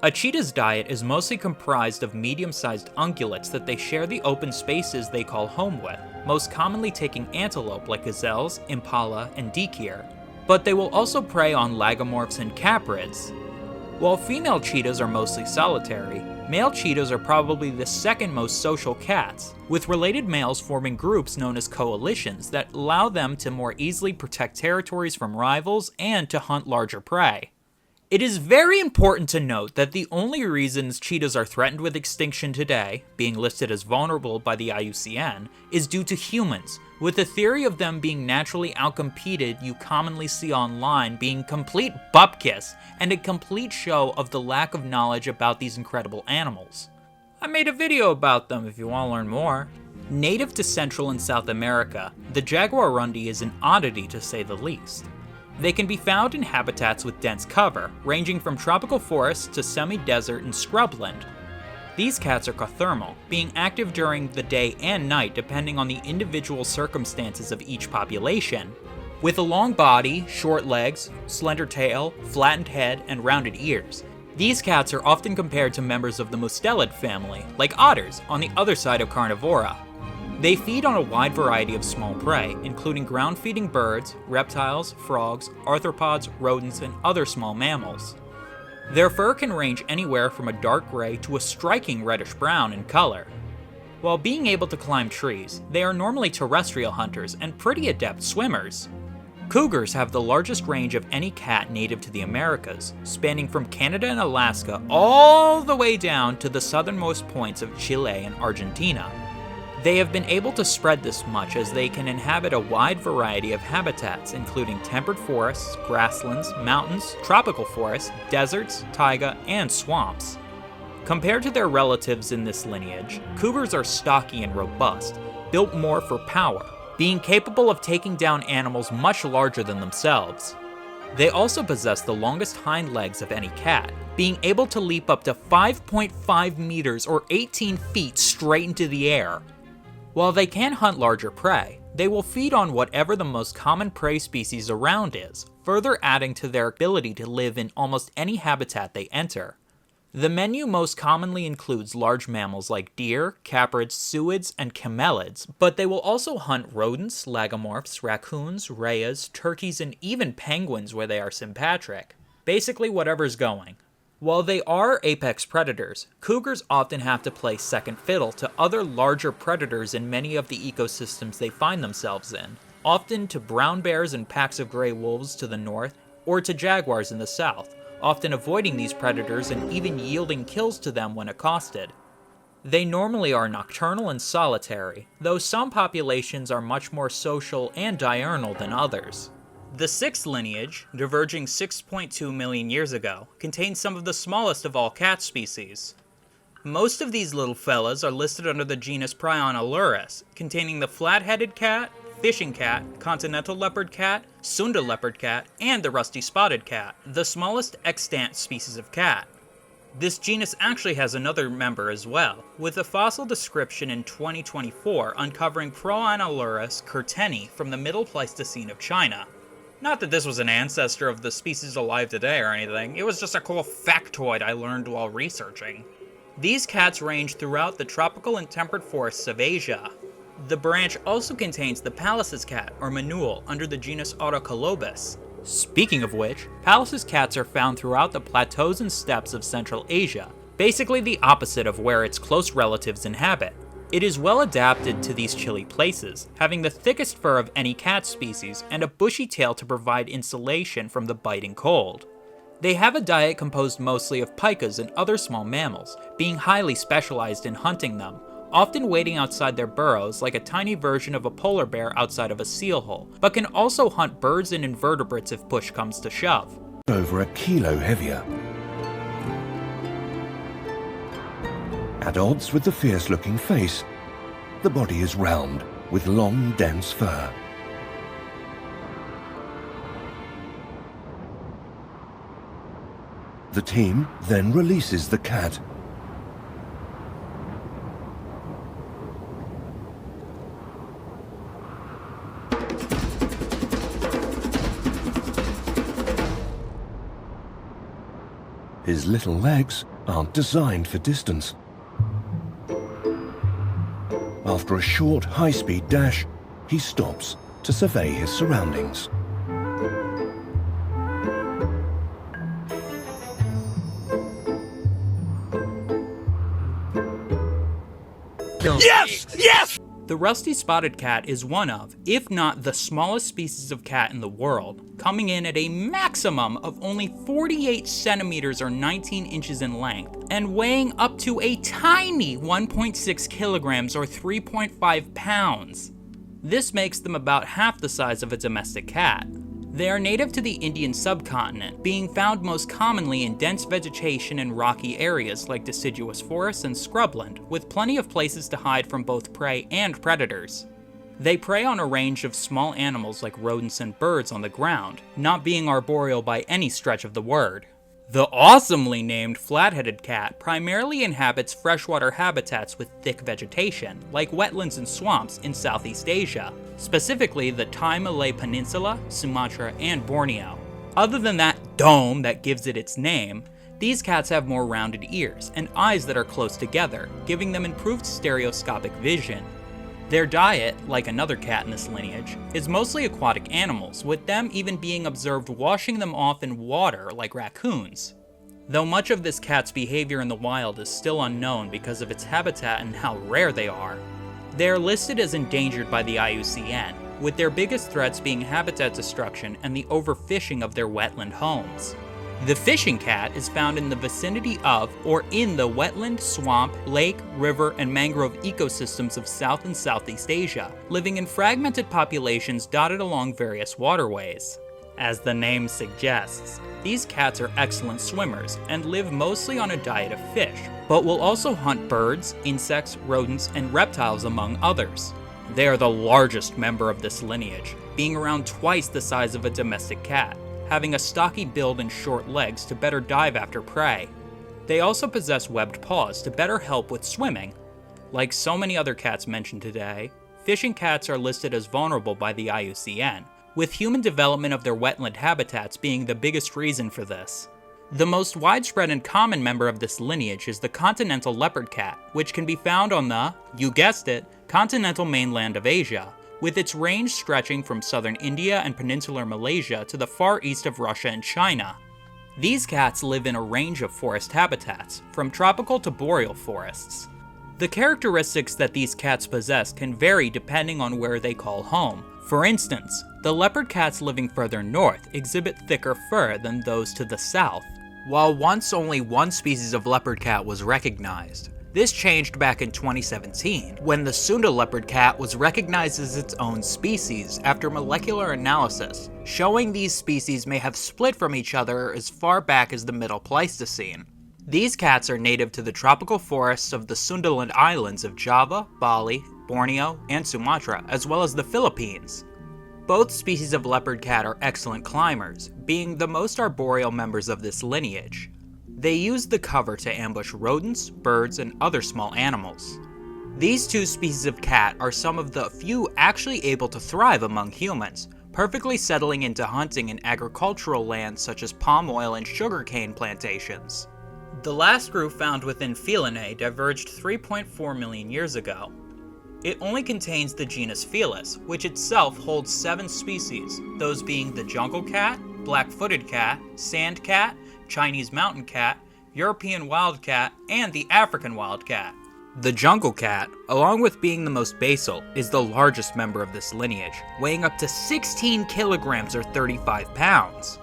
A: A cheetah's diet is mostly comprised of medium-sized ungulates that they share the open spaces they call home with, most commonly taking antelope like gazelles, impala, and deer, but they will also prey on lagomorphs and caprids. While female cheetahs are mostly solitary, male cheetahs are probably the second most social cats, with related males forming groups known as coalitions that allow them to more easily protect territories from rivals and to hunt larger prey. It is very important to note that the only reasons cheetahs are threatened with extinction today, being listed as vulnerable by the IUCN, is due to humans, with the theory of them being naturally outcompeted you commonly see online being complete bupkis and a complete show of the lack of knowledge about these incredible animals. I made a video about them if you want to learn more. Native to Central and South America, the Jaguarundi is an oddity to say the least. They can be found in habitats with dense cover, ranging from tropical forests to semi-desert and scrubland. These cats are cauthermal, being active during the day and night depending on the individual circumstances of each population. With a long body, short legs, slender tail, flattened head, and rounded ears, these cats are often compared to members of the mustelid family, like otters on the other side of carnivora. They feed on a wide variety of small prey, including ground-feeding birds, reptiles, frogs, arthropods, rodents, and other small mammals. Their fur can range anywhere from a dark gray to a striking reddish-brown in color. While being able to climb trees, they are normally terrestrial hunters and pretty adept swimmers. Cougars have the largest range of any cat native to the Americas, spanning from Canada and Alaska all the way down to the southernmost points of Chile and Argentina. They have been able to spread this much as they can inhabit a wide variety of habitats, including temperate forests, grasslands, mountains, tropical forests, deserts, taiga, and swamps. Compared to their relatives in this lineage, cougars are stocky and robust, built more for power, being capable of taking down animals much larger than themselves. They also possess the longest hind legs of any cat, being able to leap up to 5.5 meters or 18 feet straight into the air. While they can hunt larger prey, they will feed on whatever the most common prey species around is, further adding to their ability to live in almost any habitat they enter. The menu most commonly includes large mammals like deer, caprids, suids, and camelids, but they will also hunt rodents, lagomorphs, raccoons, rheas, turkeys, and even penguins where they are sympatric. Basically whatever's going. While they are apex predators, cougars often have to play second fiddle to other larger predators in many of the ecosystems they find themselves in, often to brown bears and packs of gray wolves to the north, or to jaguars in the south, often avoiding these predators and even yielding kills to them when accosted. They normally are nocturnal and solitary, though some populations are much more social and diurnal than others. The sixth lineage, diverging 6.2 million years ago, contains some of the smallest of all cat species. Most of these little fellas are listed under the genus Prionolurus, containing the flat-headed cat, fishing cat, continental leopard cat, Sunda leopard cat, and the rusty spotted cat, the smallest extant species of cat. This genus actually has another member as well, with a fossil description in 2024 uncovering Prionolurus curteni from the Middle Pleistocene of China. Not that this was an ancestor of the species alive today or anything, it was just a cool factoid I learned while researching. These cats range throughout the tropical and temperate forests of Asia. The branch also contains the Pallas's cat, or manule, under the genus Autocolobus. Speaking of which, Pallas's cats are found throughout the plateaus and steppes of Central Asia, basically the opposite of where its close relatives inhabit. It is well adapted to these chilly places, having the thickest fur of any cat species and a bushy tail to provide insulation from the biting cold. They have a diet composed mostly of pikas and other small mammals, being highly specialized in hunting them, often waiting outside their burrows like a tiny version of a polar bear outside of a seal hole, but can also hunt birds and invertebrates if push comes to shove.
B: Over a kilo heavier. At odds with the fierce-looking face, the body is round, with long, dense fur. The team then releases the cat. His little legs aren't designed for distance. After a short, high-speed dash, he stops to survey his surroundings.
A: Yes! Yes! The rusty spotted cat is one of, if not the smallest species of cat in the world, coming in at a maximum of only 48 centimeters or 19 inches in length, and weighing up to a tiny 1.6 kilograms or 3.5 pounds. This makes them about half the size of a domestic cat. They are native to the Indian subcontinent, being found most commonly in dense vegetation and rocky areas like deciduous forests and scrubland, with plenty of places to hide from both prey and predators. They prey on a range of small animals like rodents and birds on the ground, not being arboreal by any stretch of the word. The awesomely named flat-headed cat primarily inhabits freshwater habitats with thick vegetation, like wetlands and swamps in Southeast Asia, specifically the Thai Malay Peninsula, Sumatra, and Borneo. Other than that dome that gives it its name, these cats have more rounded ears and eyes that are close together, giving them improved stereoscopic vision. Their diet, like another cat in this lineage, is mostly aquatic animals, with them even being observed washing them off in water like raccoons. Though much of this cat's behavior in the wild is still unknown because of its habitat and how rare they are, they are listed as endangered by the IUCN, with their biggest threats being habitat destruction and the overfishing of their wetland homes. The fishing cat is found in the vicinity of or in the wetland, swamp, lake, river, and mangrove ecosystems of South and Southeast Asia, living in fragmented populations dotted along various waterways. As the name suggests, these cats are excellent swimmers and live mostly on a diet of fish, but will also hunt birds, insects, rodents, and reptiles among others. They are the largest member of this lineage, being around twice the size of a domestic cat, having a stocky build and short legs to better dive after prey. They also possess webbed paws to better help with swimming. Like so many other cats mentioned today, fishing cats are listed as vulnerable by the IUCN, with human development of their wetland habitats being the biggest reason for this. The most widespread and common member of this lineage is the continental leopard cat, which can be found on the, you guessed it, continental mainland of Asia, with its range stretching from southern India and peninsular Malaysia to the far east of Russia and China. These cats live in a range of forest habitats, from tropical to boreal forests. The characteristics that these cats possess can vary depending on where they call home. For instance, the leopard cats living further north exhibit thicker fur than those to the south. While once only one species of leopard cat was recognized, this changed back in 2017, when the Sunda leopard cat was recognized as its own species after molecular analysis, showing these species may have split from each other as far back as the Middle Pleistocene. These cats are native to the tropical forests of the Sundaland Islands of Java, Bali, Borneo, and Sumatra, as well as the Philippines. Both species of leopard cat are excellent climbers, being the most arboreal members of this lineage. They use the cover to ambush rodents, birds, and other small animals. These two species of cat are some of the few actually able to thrive among humans, perfectly settling into hunting in agricultural lands such as palm oil and sugarcane plantations. The last group found within Feline diverged 3.4 million years ago. It only contains the genus Felis, which itself holds 7 species, those being the jungle cat, black-footed cat, sand cat, Chinese mountain cat, European wildcat, and the African wildcat. The jungle cat, along with being the most basal, is the largest member of this lineage, weighing up to 16 kilograms or 35 pounds.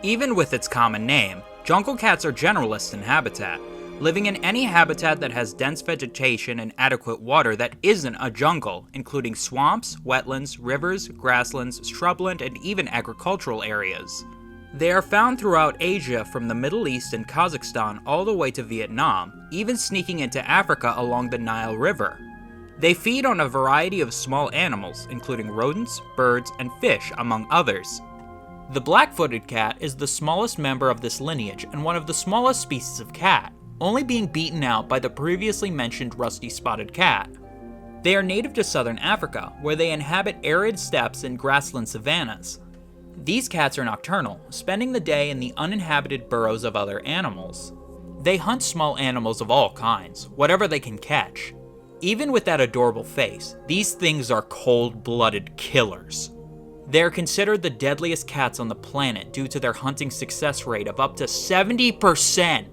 A: Even with its common name, jungle cats are generalists in habitat, living in any habitat that has dense vegetation and adequate water that isn't a jungle, including swamps, wetlands, rivers, grasslands, shrubland, and even agricultural areas. They are found throughout Asia from the Middle East and Kazakhstan all the way to Vietnam, even sneaking into Africa along the Nile River. They feed on a variety of small animals, including rodents, birds, and fish, among others. The black-footed cat is the smallest member of this lineage and one of the smallest species of cat, only being beaten out by the previously mentioned rusty-spotted cat. They are native to southern Africa, where they inhabit arid steppes and grassland savannas. These cats are nocturnal, spending the day in the uninhabited burrows of other animals. They hunt small animals of all kinds, whatever they can catch. Even with that adorable face, these things are cold-blooded killers. They are considered the deadliest cats on the planet due to their hunting success rate of up to 70%.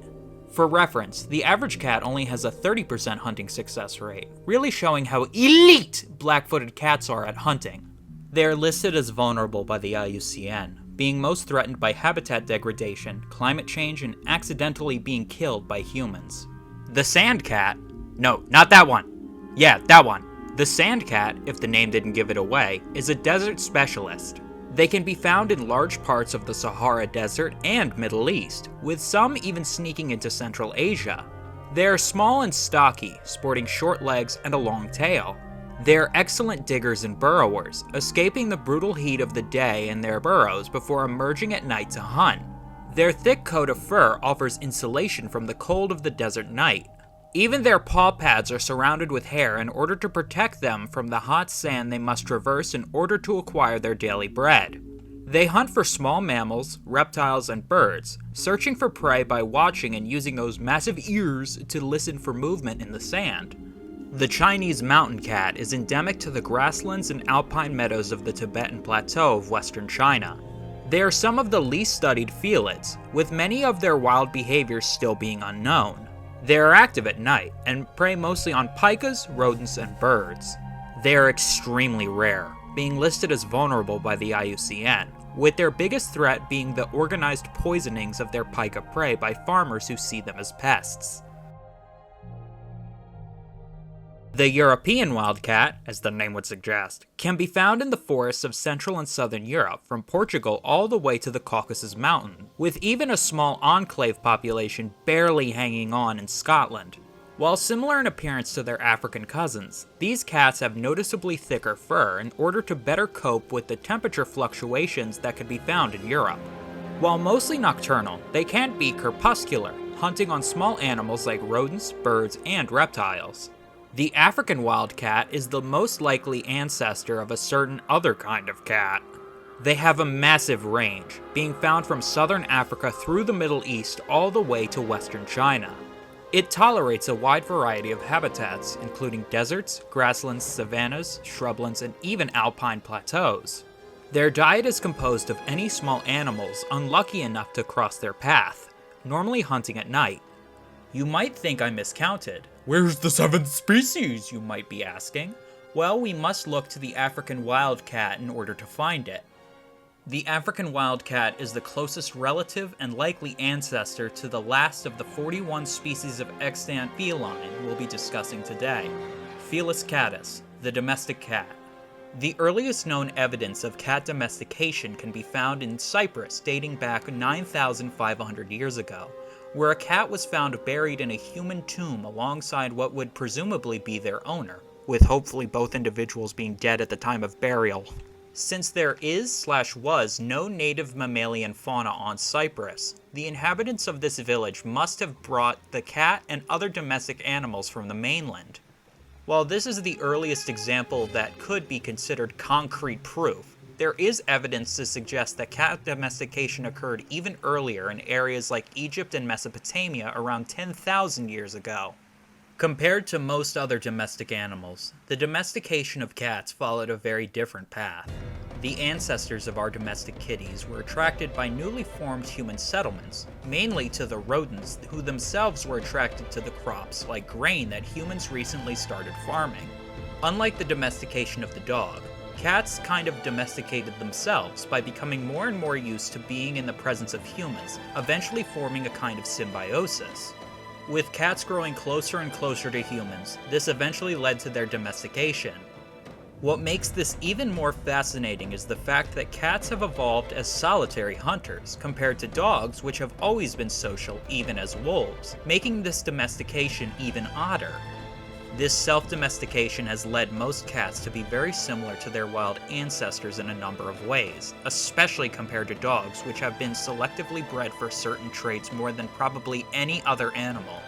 A: For reference, the average cat only has a 30% hunting success rate, really showing how elite black-footed cats are at hunting. They are listed as vulnerable by the IUCN, being most threatened by habitat degradation, climate change, and accidentally being killed by humans. The sand cat? No, not that one. Yeah, that one. The sand cat, if the name didn't give it away, is a desert specialist. They can be found in large parts of the Sahara Desert and Middle East, with some even sneaking into Central Asia. They are small and stocky, sporting short legs and a long tail. They are excellent diggers and burrowers, escaping the brutal heat of the day in their burrows before emerging at night to hunt. Their thick coat of fur offers insulation from the cold of the desert night. Even their paw pads are surrounded with hair in order to protect them from the hot sand they must traverse in order to acquire their daily bread. They hunt for small mammals, reptiles, and birds, searching for prey by watching and using those massive ears to listen for movement in the sand. The Chinese mountain cat is endemic to the grasslands and alpine meadows of the Tibetan Plateau of western China. They are some of the least studied felids, with many of their wild behaviors still being unknown. They are active at night and prey mostly on pikas, rodents, and birds. They are extremely rare, being listed as vulnerable by the IUCN, with their biggest threat being the organized poisonings of their pika prey by farmers who see them as pests. The European wildcat, as the name would suggest, can be found in the forests of Central and Southern Europe from Portugal all the way to the Caucasus Mountain, with even a small enclave population barely hanging on in Scotland. While similar in appearance to their African cousins, these cats have noticeably thicker fur in order to better cope with the temperature fluctuations that can be found in Europe. While mostly nocturnal, they can be crepuscular, hunting on small animals like rodents, birds, and reptiles. The African wildcat is the most likely ancestor of a certain other kind of cat. They have a massive range, being found from southern Africa through the Middle East all the way to western China. It tolerates a wide variety of habitats, including deserts, grasslands, savannas, shrublands, and even alpine plateaus. Their diet is composed of any small animals unlucky enough to cross their path, normally hunting at night. You might think I miscounted. Where's the 7th species, you might be asking? Well, we must look to the African wildcat in order to find it. The African wildcat is the closest relative and likely ancestor to the last of the 41 species of extant feline we'll be discussing today, Felis catus, the domestic cat. The earliest known evidence of cat domestication can be found in Cyprus dating back 9,500 years ago, where a cat was found buried in a human tomb alongside what would presumably be their owner, with hopefully both individuals being dead at the time of burial. Since there is/was no native mammalian fauna on Cyprus, the inhabitants of this village must have brought the cat and other domestic animals from the mainland. While this is the earliest example that could be considered concrete proof, there is evidence to suggest that cat domestication occurred even earlier in areas like Egypt and Mesopotamia around 10,000 years ago. Compared to most other domestic animals, the domestication of cats followed a very different path. The ancestors of our domestic kitties were attracted by newly formed human settlements, mainly to the rodents who themselves were attracted to the crops like grain that humans recently started farming. Unlike the domestication of the dog, cats kind of domesticated themselves by becoming more and more used to being in the presence of humans, eventually forming a kind of symbiosis. With cats growing closer and closer to humans, this eventually led to their domestication. What makes this even more fascinating is the fact that cats have evolved as solitary hunters, compared to dogs which have always been social even as wolves, making this domestication even odder. This self-domestication has led most cats to be very similar to their wild ancestors in a number of ways, especially compared to dogs which have been selectively bred for certain traits more than probably any other animal.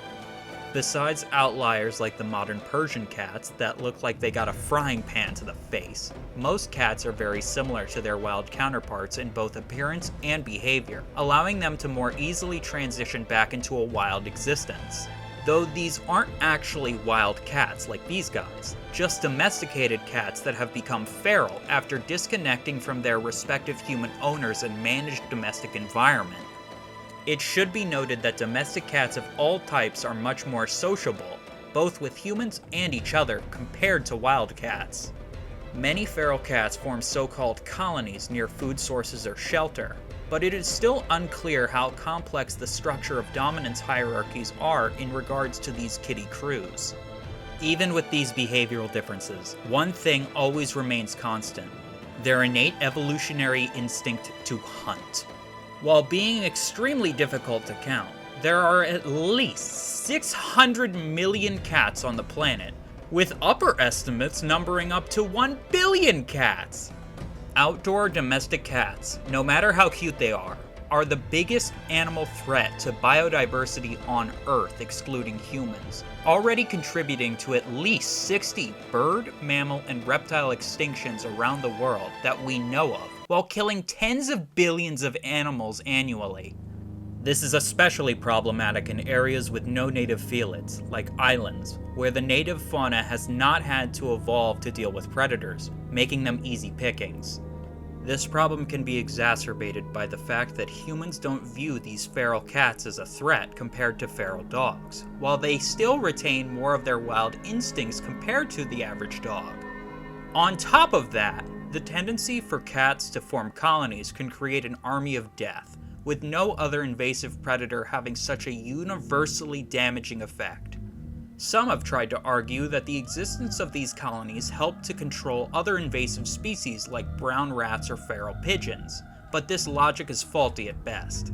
A: Besides outliers like the modern Persian cats that look like they got a frying pan to the face, most cats are very similar to their wild counterparts in both appearance and behavior, allowing them to more easily transition back into a wild existence. Though these aren't actually wild cats like these guys, just domesticated cats that have become feral after disconnecting from their respective human owners and managed domestic environment. It should be noted that domestic cats of all types are much more sociable, both with humans and each other, compared to wild cats. Many feral cats form so-called colonies near food sources or shelter, but it is still unclear how complex the structure of dominance hierarchies are in regards to these kitty crews. Even with these behavioral differences, one thing always remains constant: their innate evolutionary instinct to hunt. While being extremely difficult to count, there are at least 600 million cats on the planet, with upper estimates numbering up to 1 billion cats. Outdoor domestic cats, no matter how cute they are the biggest animal threat to biodiversity on Earth, excluding humans, already contributing to at least 60 bird, mammal, and reptile extinctions around the world that we know of, while killing tens of billions of animals annually. This is especially problematic in areas with no native felids, like islands, where the native fauna has not had to evolve to deal with predators, making them easy pickings. This problem can be exacerbated by the fact that humans don't view these feral cats as a threat compared to feral dogs, while they still retain more of their wild instincts compared to the average dog. On top of that, the tendency for cats to form colonies can create an army of death, with no other invasive predator having such a universally damaging effect. Some have tried to argue that the existence of these colonies helped to control other invasive species like brown rats or feral pigeons, but this logic is faulty at best.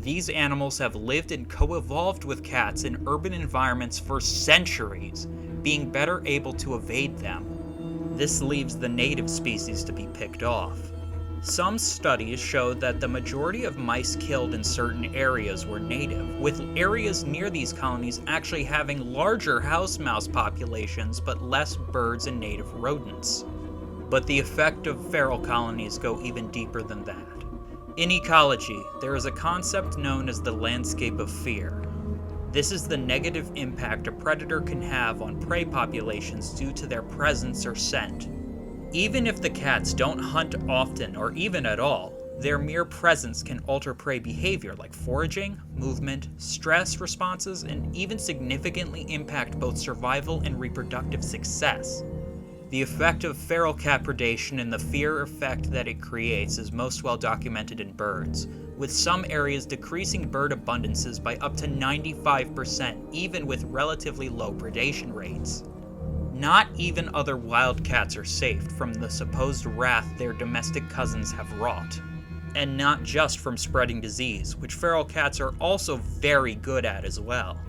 A: These animals have lived and co-evolved with cats in urban environments for centuries, being better able to evade them. This leaves the native species to be picked off. Some studies showed that the majority of mice killed in certain areas were native, with areas near these colonies actually having larger house mouse populations but less birds and native rodents. But the effect of feral colonies go even deeper than that. In ecology, there is a concept known as the landscape of fear. This is the negative impact a predator can have on prey populations due to their presence or scent. Even if the cats don't hunt often or even at all, their mere presence can alter prey behavior like foraging, movement, stress responses, and even significantly impact both survival and reproductive success. The effect of feral cat predation and the fear effect that it creates is most well documented in birds, with some areas decreasing bird abundances by up to 95%, even with relatively low predation rates. Not even other wildcats are safe from the supposed wrath their domestic cousins have wrought. And not just from spreading disease, which feral cats are also very good at as well.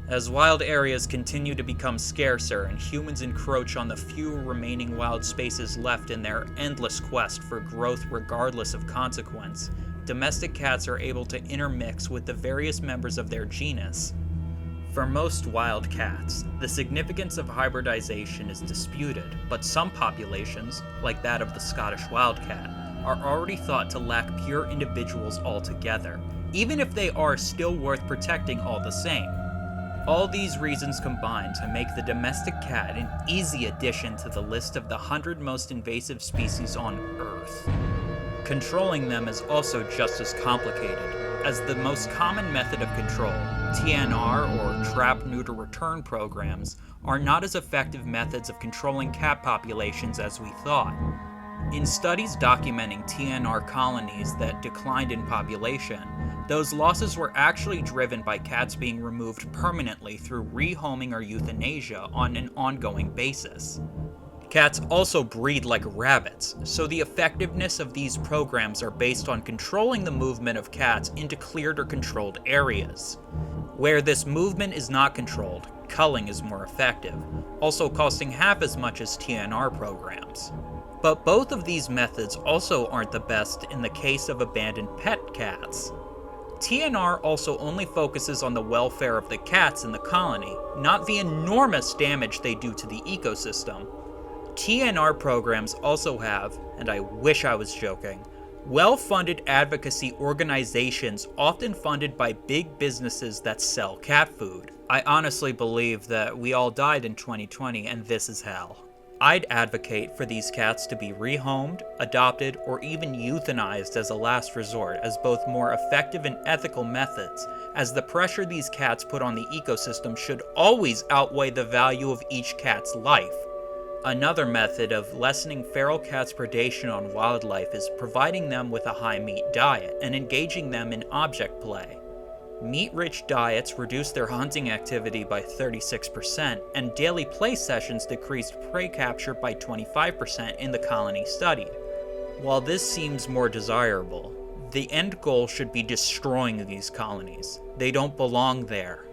A: As wild areas continue to become scarcer and humans encroach on the few remaining wild spaces left in their endless quest for growth regardless of consequence, domestic cats are able to intermix with the various members of their genus. For most wild cats, the significance of hybridization is disputed, but some populations, like that of the Scottish wildcat, are already thought to lack pure individuals altogether, even if they are still worth protecting all the same. All these reasons combine to make the domestic cat an easy addition to the list of the 100 most invasive species on Earth. Controlling them is also just as complicated, as the most common method of control, TNR or trap, neuter, return programs, are not as effective methods of controlling cat populations as we thought. In studies documenting TNR colonies that declined in population, those losses were actually driven by cats being removed permanently through rehoming or euthanasia on an ongoing basis. Cats also breed like rabbits, so the effectiveness of these programs are based on controlling the movement of cats into cleared or controlled areas. Where this movement is not controlled, culling is more effective, also costing half as much as TNR programs. But both of these methods also aren't the best in the case of abandoned pet cats. TNR also only focuses on the welfare of the cats in the colony, not the enormous damage they do to the ecosystem. TNR programs also have, and I wish I was joking, well-funded advocacy organizations often funded by big businesses that sell cat food. I honestly believe that we all died in 2020 and this is hell. I'd advocate for these cats to be rehomed, adopted, or even euthanized as a last resort as both more effective and ethical methods, as the pressure these cats put on the ecosystem should always outweigh the value of each cat's life. Another method of lessening feral cats' predation on wildlife is providing them with a high-meat diet and engaging them in object play. Meat-rich diets reduced their hunting activity by 36%, and daily play sessions decreased prey capture by 25% in the colony studied. While this seems more desirable, the end goal should be destroying these colonies. They don't belong there.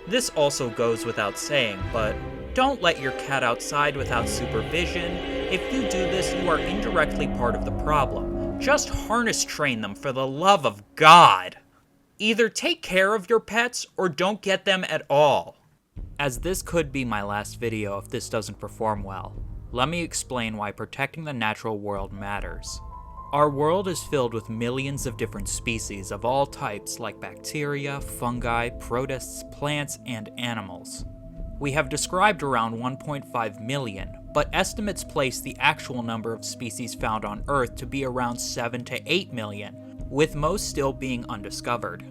A: This also goes without saying, but don't let your cat outside without supervision. If you do this, you are indirectly part of the problem. Just harness train them for the love of God. Either take care of your pets or don't get them at all. As this could be my last video if this doesn't perform well, let me explain why protecting the natural world matters. Our world is filled with millions of different species of all types like bacteria, fungi, protists, plants, and animals. We have described around 1.5 million, but estimates place the actual number of species found on Earth to be around 7 to 8 million, with most still being undiscovered.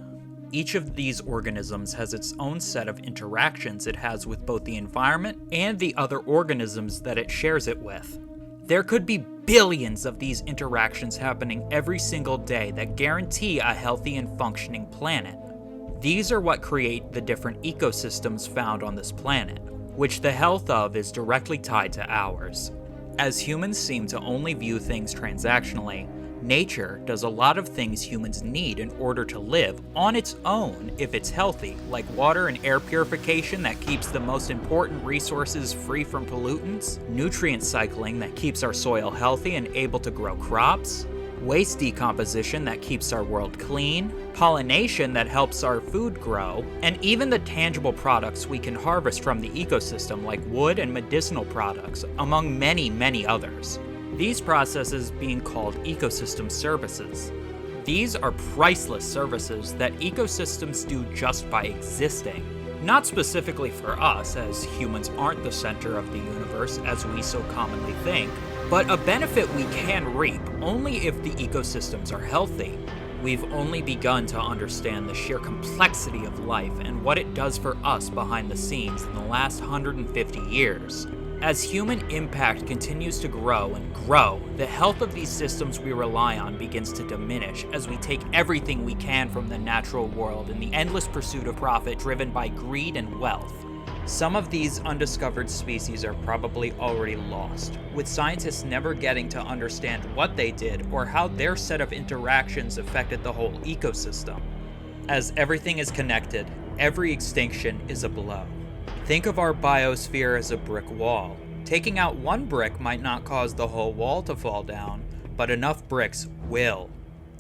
A: Each of these organisms has its own set of interactions it has with both the environment and the other organisms that it shares it with. There could be billions of these interactions happening every single day that guarantee a healthy and functioning planet. These are what create the different ecosystems found on this planet, which the health of is directly tied to ours. As humans seem to only view things transactionally, nature does a lot of things humans need in order to live on its own if it's healthy, like water and air purification that keeps the most important resources free from pollutants, nutrient cycling that keeps our soil healthy and able to grow crops, waste decomposition that keeps our world clean, pollination that helps our food grow, and even the tangible products we can harvest from the ecosystem like wood and medicinal products, among many, many others. These processes being called ecosystem services. These are priceless services that ecosystems do just by existing. Not specifically for us, as humans aren't the center of the universe as we so commonly think, but a benefit we can reap only if the ecosystems are healthy. We've only begun to understand the sheer complexity of life and what it does for us behind the scenes in the last 150 years. As human impact continues to grow and grow, the health of these systems we rely on begins to diminish as we take everything we can from the natural world in the endless pursuit of profit driven by greed and wealth. Some of these undiscovered species are probably already lost, with scientists never getting to understand what they did or how their set of interactions affected the whole ecosystem. As everything is connected, every extinction is a blow. Think of our biosphere as a brick wall. Taking out one brick might not cause the whole wall to fall down, but enough bricks will.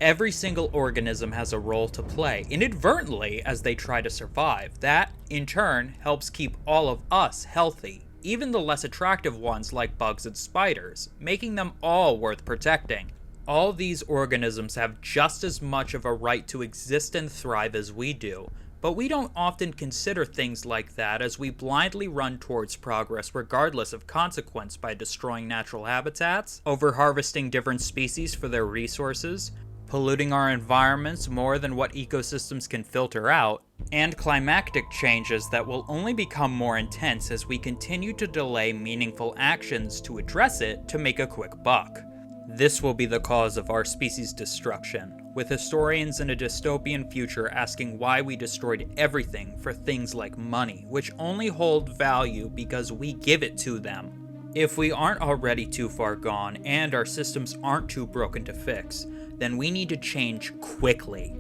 A: Every single organism has a role to play, inadvertently, as they try to survive. That, in turn, helps keep all of us healthy, even the less attractive ones like bugs and spiders, making them all worth protecting. All these organisms have just as much of a right to exist and thrive as we do, But we don't often consider things like that as we blindly run towards progress regardless of consequence by destroying natural habitats, over-harvesting different species for their resources, polluting our environments more than what ecosystems can filter out, and climactic changes that will only become more intense as we continue to delay meaningful actions to address it to make a quick buck. This will be the cause of our species' destruction, with historians in a dystopian future asking why we destroyed everything for things like money, which only hold value because we give it to them. If we aren't already too far gone and our systems aren't too broken to fix, then we need to change quickly.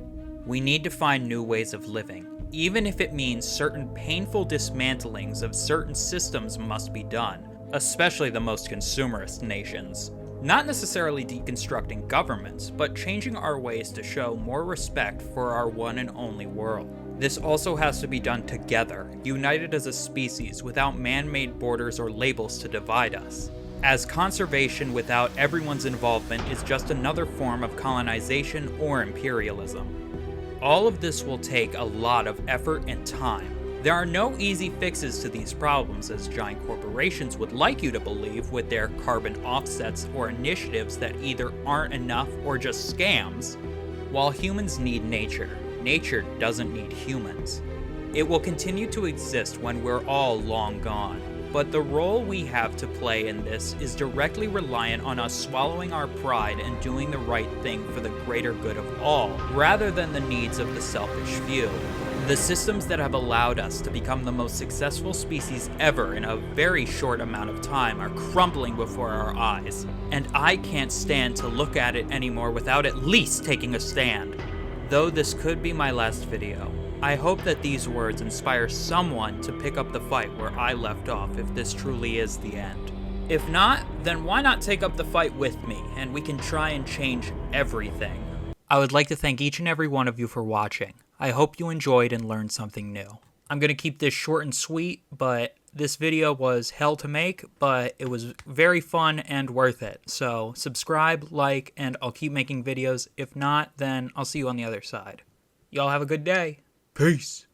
A: We need to find new ways of living, even if it means certain painful dismantlings of certain systems must be done, especially the most consumerist nations. Not necessarily deconstructing governments, but changing our ways to show more respect for our one and only world. This also has to be done together, united as a species without man-made borders or labels to divide us, as conservation without everyone's involvement is just another form of colonization or imperialism. All of this will take a lot of effort and time. There are no easy fixes to these problems, as giant corporations would like you to believe with their carbon offsets or initiatives that either aren't enough or just scams. While humans need nature, nature doesn't need humans. It will continue to exist when we're all long gone, but the role we have to play in this is directly reliant on us swallowing our pride and doing the right thing for the greater good of all, rather than the needs of the selfish few. The systems that have allowed us to become the most successful species ever in a very short amount of time are crumbling before our eyes, and I can't stand to look at it anymore without at least taking a stand. Though this could be my last video, I hope that these words inspire someone to pick up the fight where I left off if this truly is the end. If not, then why not take up the fight with me, and we can try and change everything. I would like to thank each and every one of you for watching. I hope you enjoyed and learned something new. I'm going to keep this short and sweet, but this video was hell to make, but it was very fun and worth it. So subscribe, like, and I'll keep making videos. If not, then I'll see you on the other side. Y'all have a good day. Peace.